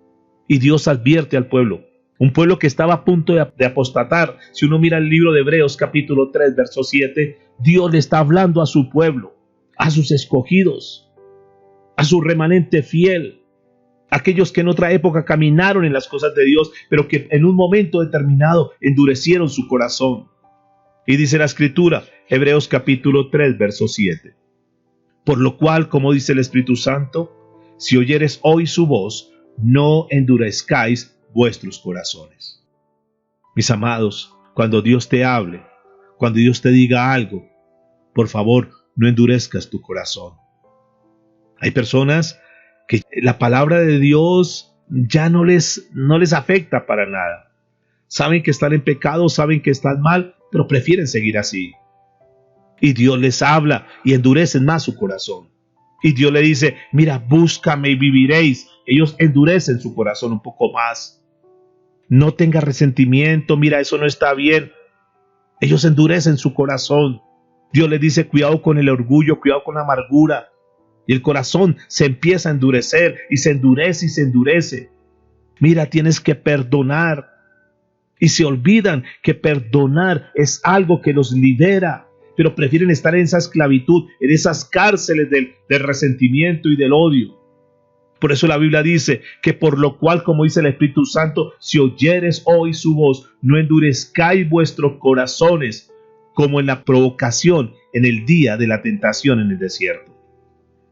Y Dios advierte al pueblo, un pueblo que estaba a punto de apostatar. Si uno mira el libro de Hebreos capítulo 3, verso 7, Dios le está hablando a su pueblo, a sus escogidos, a su remanente fiel, aquellos que en otra época caminaron en las cosas de Dios, pero que en un momento determinado endurecieron su corazón. Y dice la Escritura, Hebreos capítulo 3, verso 7. Por lo cual, como dice el Espíritu Santo, si oyeres hoy su voz, no endurezcáis vuestros corazones. Mis amados, cuando Dios te hable, cuando Dios te diga algo, por favor, no endurezcas tu corazón. Hay personas que la palabra de Dios ya no les afecta para nada. Saben que están en pecado, saben que están mal, pero prefieren seguir así. Y Dios les habla y endurecen más su corazón. Y Dios le dice, mira, búscame y viviréis. Ellos endurecen su corazón un poco más. No tenga resentimiento, mira, eso no está bien. Ellos endurecen su corazón. Dios les dice, cuidado con el orgullo, cuidado con la amargura. Y el corazón se empieza a endurecer y se endurece y se endurece. Mira, tienes que perdonar. Y se olvidan que perdonar es algo que los libera, pero prefieren estar en esa esclavitud, en esas cárceles del resentimiento y del odio. Por eso la Biblia dice que por lo cual, como dice el Espíritu Santo, si oyeres hoy su voz, no endurezcáis vuestros corazones como en la provocación en el día de la tentación en el desierto.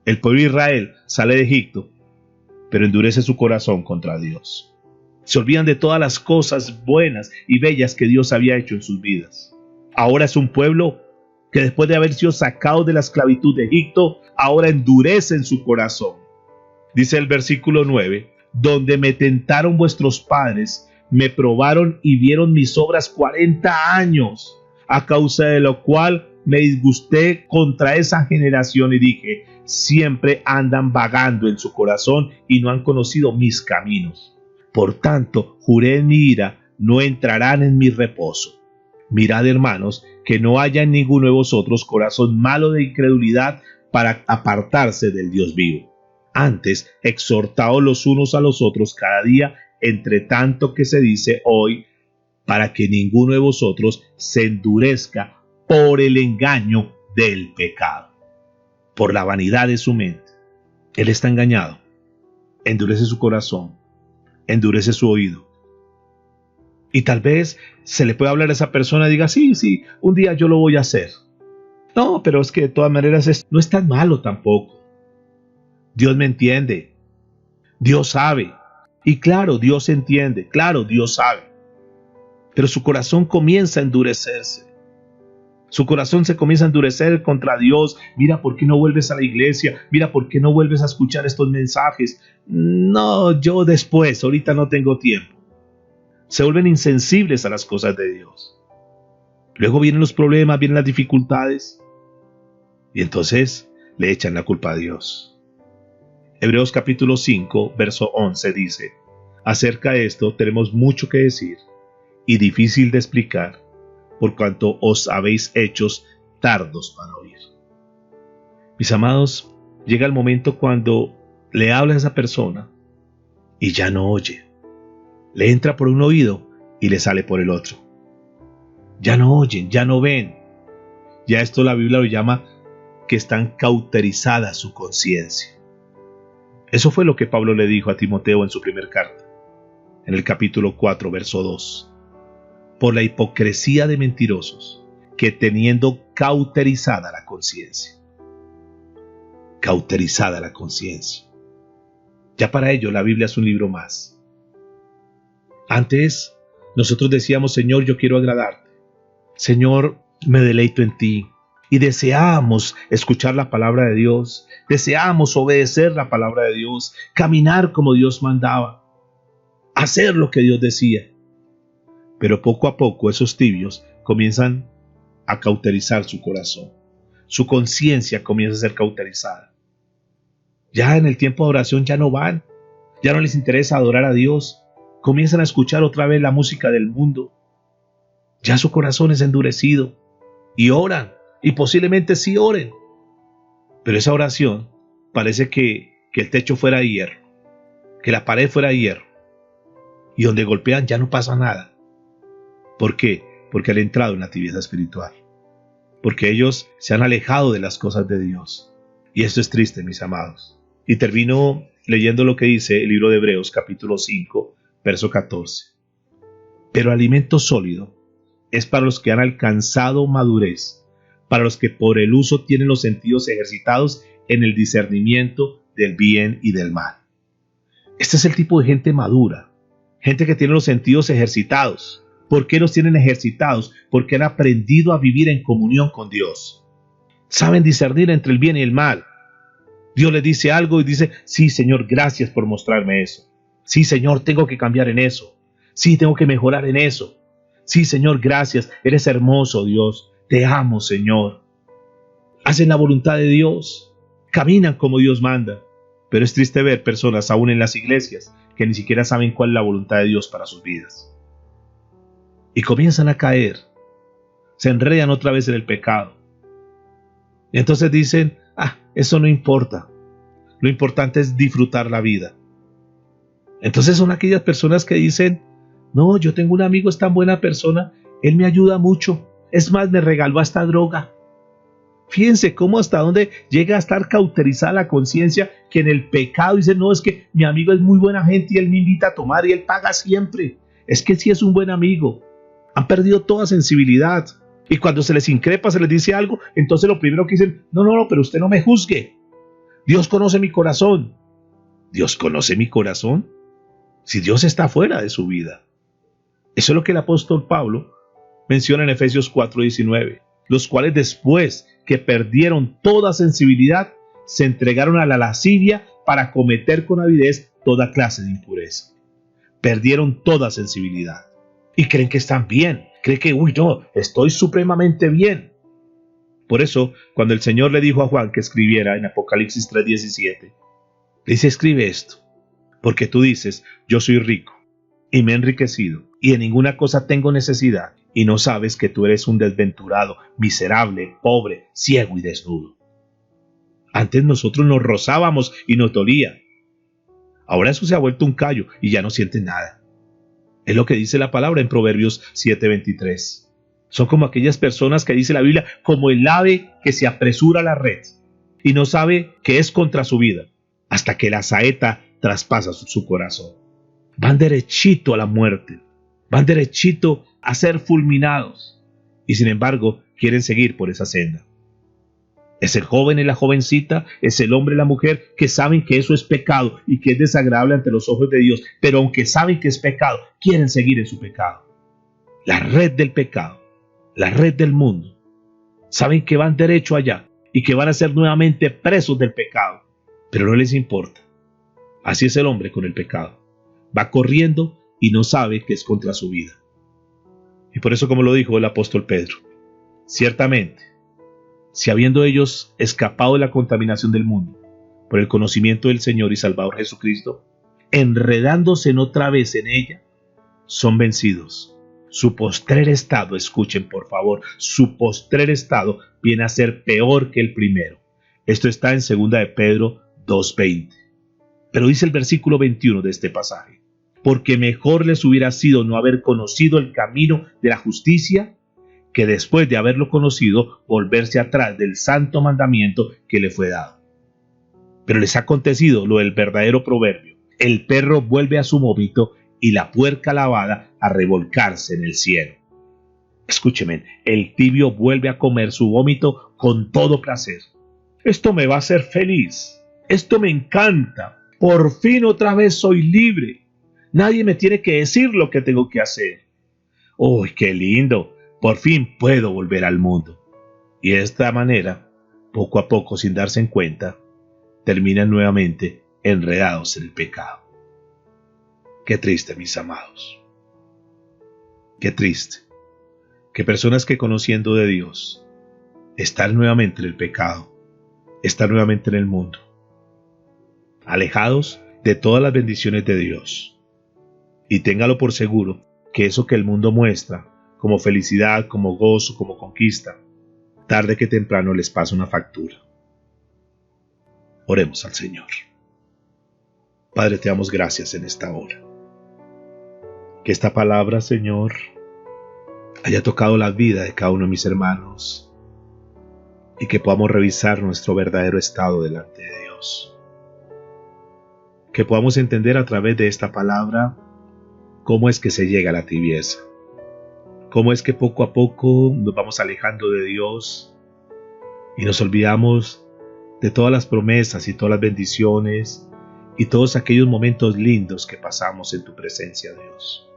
El pueblo de Israel sale de Egipto, pero endurece su corazón contra Dios. Se olvidan de todas las cosas buenas y bellas que Dios había hecho en sus vidas. Ahora es un pueblo que después de haber sido sacado de la esclavitud de Egipto, ahora endurece en su corazón. Dice el versículo 9, donde me tentaron vuestros padres, me probaron y vieron mis obras 40 años, a causa de lo cual me disgusté contra esa generación y dije, siempre andan vagando en su corazón y no han conocido mis caminos. Por tanto, juré en mi ira, no entrarán en mi reposo. Mirad, hermanos, que no haya en ninguno de vosotros corazón malo de incredulidad para apartarse del Dios vivo. Antes, exhortaos los unos a los otros cada día, entre tanto que se dice hoy, para que ninguno de vosotros se endurezca por el engaño del pecado, por la vanidad de su mente. Él está engañado, endurece su corazón, endurece su oído. Y tal vez se le puede hablar a esa persona y diga, sí, un día yo lo voy a hacer. No, pero es que de todas maneras no es tan malo tampoco. Dios me entiende, Dios sabe. Y claro, Dios entiende, claro, Dios sabe. Pero su corazón comienza a endurecerse. Su corazón se comienza a endurecer contra Dios. Mira, ¿por qué no vuelves a la iglesia? Mira, ¿por qué no vuelves a escuchar estos mensajes? No, yo después, ahorita no tengo tiempo. Se vuelven insensibles a las cosas de Dios. Luego vienen los problemas, vienen las dificultades. Y entonces le echan la culpa a Dios. Hebreos capítulo 5, verso 11 dice, acerca de esto tenemos mucho que decir y difícil de explicar, por cuanto os habéis hechos tardos para oír. Mis amados, llega el momento cuando le habla a esa persona y ya no oye. Le entra por un oído y le sale por el otro. Ya no oyen, ya no ven. Ya esto la Biblia lo llama que están cauterizada su conciencia. Eso fue lo que Pablo le dijo a Timoteo en su primera carta, en el capítulo 4, verso 2. Por la hipocresía de mentirosos, que teniendo cauterizada la conciencia. Cauterizada la conciencia. Ya para ello la Biblia es un libro más. Antes nosotros decíamos, Señor, yo quiero agradarte. Señor, me deleito en ti. Y deseamos escuchar la palabra de Dios, deseamos obedecer la palabra de Dios, caminar como Dios mandaba, hacer lo que Dios decía. Pero poco a poco esos tibios comienzan a cauterizar su corazón, su conciencia comienza a ser cauterizada. Ya en el tiempo de oración ya no van, ya no les interesa adorar a Dios, comienzan a escuchar otra vez la música del mundo. Ya su corazón es endurecido y oran. Y posiblemente sí oren, pero esa oración parece que el techo fuera hierro, que la pared fuera hierro, y donde golpean ya no pasa nada. ¿Por qué? Porque han entrado en la tibieza espiritual, porque ellos se han alejado de las cosas de Dios, y esto es triste, mis amados. Y termino leyendo lo que dice el libro de Hebreos capítulo 5, verso 14. Pero alimento sólido es para los que han alcanzado madurez, para los que por el uso tienen los sentidos ejercitados en el discernimiento del bien y del mal. Este es el tipo de gente madura, gente que tiene los sentidos ejercitados. ¿Por qué los tienen ejercitados? Porque han aprendido a vivir en comunión con Dios. Saben discernir entre el bien y el mal. Dios les dice algo y dice, sí, Señor, gracias por mostrarme eso. Sí, Señor, tengo que cambiar en eso. Sí, tengo que mejorar en eso. Sí, Señor, gracias, eres hermoso, Dios. Te amo, Señor. Hacen la voluntad de Dios. Caminan como Dios manda. Pero es triste ver personas aún en las iglesias que ni siquiera saben cuál es la voluntad de Dios para sus vidas. Y comienzan a caer. Se enredan otra vez en el pecado. Y entonces dicen, eso no importa. Lo importante es disfrutar la vida. Entonces son aquellas personas que dicen, no, yo tengo un amigo, es tan buena persona, él me ayuda mucho, es más, me regaló hasta droga. Fíjense cómo hasta dónde llega a estar cauterizada la conciencia, que en el pecado dicen, no, es que mi amigo es muy buena gente y él me invita a tomar y él paga siempre. Es que sí es un buen amigo. Han perdido toda sensibilidad. Y cuando se les increpa, se les dice algo, entonces lo primero que dicen, no, pero usted no me juzgue. Dios conoce mi corazón. ¿Dios conoce mi corazón? Si Dios está fuera de su vida. Eso es lo que el apóstol Pablo menciona en Efesios 4:19, los cuales después que perdieron toda sensibilidad, se entregaron a la lascivia para cometer con avidez toda clase de impureza. Perdieron toda sensibilidad y creen que están bien, creen que, no, estoy supremamente bien. Por eso, cuando el Señor le dijo a Juan que escribiera en Apocalipsis 3:17, le dice, escribe esto, porque tú dices, yo soy rico y me he enriquecido y de ninguna cosa tengo necesidad, y no sabes que tú eres un desventurado, miserable, pobre, ciego y desnudo. Antes nosotros nos rozábamos y nos dolía. Ahora eso se ha vuelto un callo y ya no sientes nada. Es lo que dice la palabra en Proverbios 7:23. Son como aquellas personas que dice la Biblia, como el ave que se apresura a la red y no sabe que es contra su vida, hasta que la saeta traspasa su corazón. Van derechito a la muerte, van derechito a ser fulminados y sin embargo quieren seguir por esa senda. Es el joven y la jovencita, es el hombre y la mujer que saben que eso es pecado y que es desagradable ante los ojos de Dios, pero aunque saben que es pecado, quieren seguir en su pecado. La red del pecado, la red del mundo. Saben que van derecho allá y que van a ser nuevamente presos del pecado, pero no les importa. Así es el hombre con el pecado. Va corriendo y no sabe que es contra su vida. Y por eso, como lo dijo el apóstol Pedro, ciertamente, si habiendo ellos escapado de la contaminación del mundo por el conocimiento del Señor y Salvador Jesucristo, enredándose en otra vez en ella, son vencidos. Su postrer estado, escuchen por favor, su postrer estado viene a ser peor que el primero. Esto está en 2 de Pedro 2:20. Pero dice el versículo 21 de este pasaje, porque mejor les hubiera sido no haber conocido el camino de la justicia, que después de haberlo conocido, volverse atrás del santo mandamiento que le fue dado. Pero les ha acontecido lo del verdadero proverbio, el perro vuelve a su vómito y la puerca lavada a revolcarse en el cielo. Escúcheme, el tibio vuelve a comer su vómito con todo placer. Esto me va a hacer feliz, esto me encanta, por fin otra vez soy libre. Nadie me tiene que decir lo que tengo que hacer. ¡Uy, qué lindo! Por fin puedo volver al mundo. Y de esta manera, poco a poco, sin darse en cuenta, terminan nuevamente enredados en el pecado. Qué triste, mis amados. Qué triste que personas que conociendo de Dios están nuevamente en el pecado, están nuevamente en el mundo, alejados de todas las bendiciones de Dios. Y téngalo por seguro que eso que el mundo muestra como felicidad, como gozo, como conquista, tarde que temprano les pasa una factura. Oremos al Señor. Padre, te damos gracias en esta hora. Que esta palabra, Señor, haya tocado la vida de cada uno de mis hermanos y que podamos revisar nuestro verdadero estado delante de Dios. Que podamos entender a través de esta palabra cómo es que se llega a la tibieza. Cómo es que poco a poco nos vamos alejando de Dios y nos olvidamos de todas las promesas y todas las bendiciones y todos aquellos momentos lindos que pasamos en tu presencia, Dios.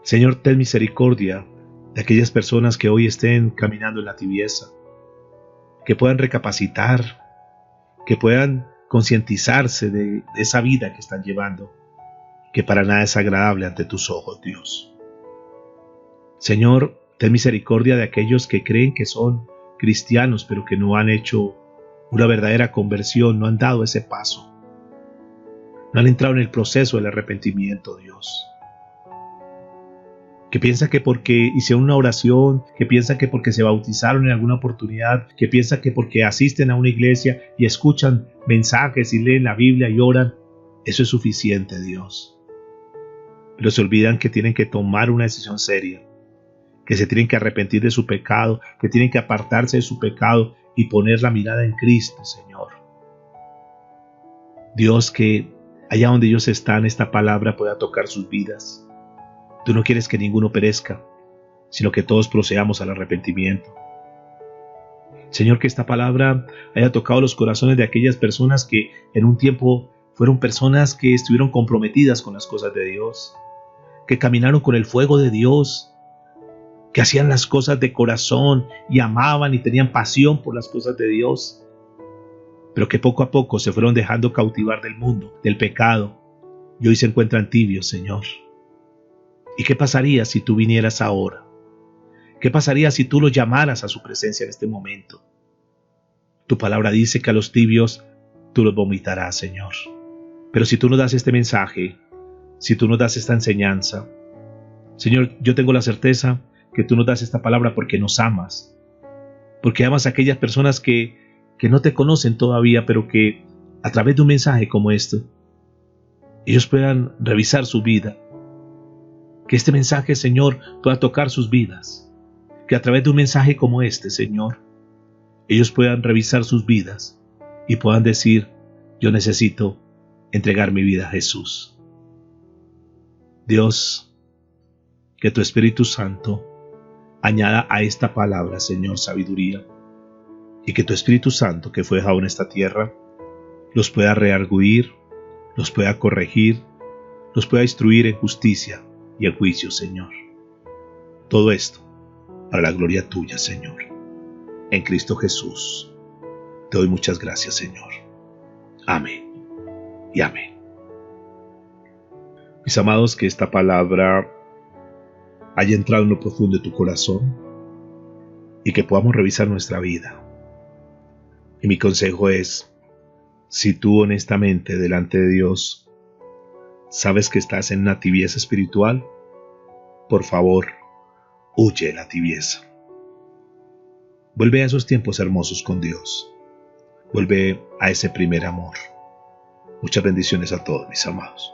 Señor, ten misericordia de aquellas personas que hoy estén caminando en la tibieza, que puedan recapacitar, que puedan concientizarse de esa vida que están llevando, que para nada es agradable ante tus ojos, Dios. Señor, ten misericordia de aquellos que creen que son cristianos, pero que no han hecho una verdadera conversión, no han dado ese paso, no han entrado en el proceso del arrepentimiento, Dios. que piensa que porque hicieron una oración, que piensa que porque se bautizaron en alguna oportunidad, que piensa que porque asisten a una iglesia y escuchan mensajes y leen la Biblia y oran, eso es suficiente, Dios. Pero se olvidan que tienen que tomar una decisión seria, que se tienen que arrepentir de su pecado, que tienen que apartarse de su pecado y poner la mirada en Cristo, Señor. Dios, que allá donde ellos están, esta palabra pueda tocar sus vidas. Tú no quieres que ninguno perezca, sino que todos procedamos al arrepentimiento. Señor, que esta palabra haya tocado los corazones de aquellas personas que en un tiempo fueron personas que estuvieron comprometidas con las cosas de Dios, que caminaron con el fuego de Dios, que hacían las cosas de corazón y amaban y tenían pasión por las cosas de Dios, pero que poco a poco se fueron dejando cautivar del mundo, del pecado, y hoy se encuentran tibios, Señor. ¿Y qué pasaría si tú vinieras ahora? ¿Qué pasaría si tú los llamaras a su presencia en este momento? Tu palabra dice que a los tibios tú los vomitarás, Señor. Pero si tú nos das este mensaje, si tú nos das esta enseñanza, Señor, yo tengo la certeza que tú nos das esta palabra porque nos amas, porque amas a aquellas personas que no te conocen todavía, pero que a través de un mensaje como este, ellos puedan revisar su vida, que este mensaje, Señor, pueda tocar sus vidas, que a través de un mensaje como este, Señor, ellos puedan revisar sus vidas y puedan decir, yo necesito entregar mi vida a Jesús. Dios, que tu Espíritu Santo añada a esta palabra, Señor, sabiduría, y que tu Espíritu Santo, que fue dejado en esta tierra, los pueda redarguir, los pueda corregir, los pueda instruir en justicia y en juicio, Señor. Todo esto para la gloria tuya, Señor. En Cristo Jesús. Te doy muchas gracias, Señor. Amén y amén. Mis amados, que esta palabra haya entrado en lo profundo de tu corazón y que podamos revisar nuestra vida. Y mi consejo es, si tú honestamente delante de Dios sabes que estás en una tibieza espiritual, por favor, huye de la tibieza. Vuelve a esos tiempos hermosos con Dios. Vuelve a ese primer amor. Muchas bendiciones a todos, mis amados.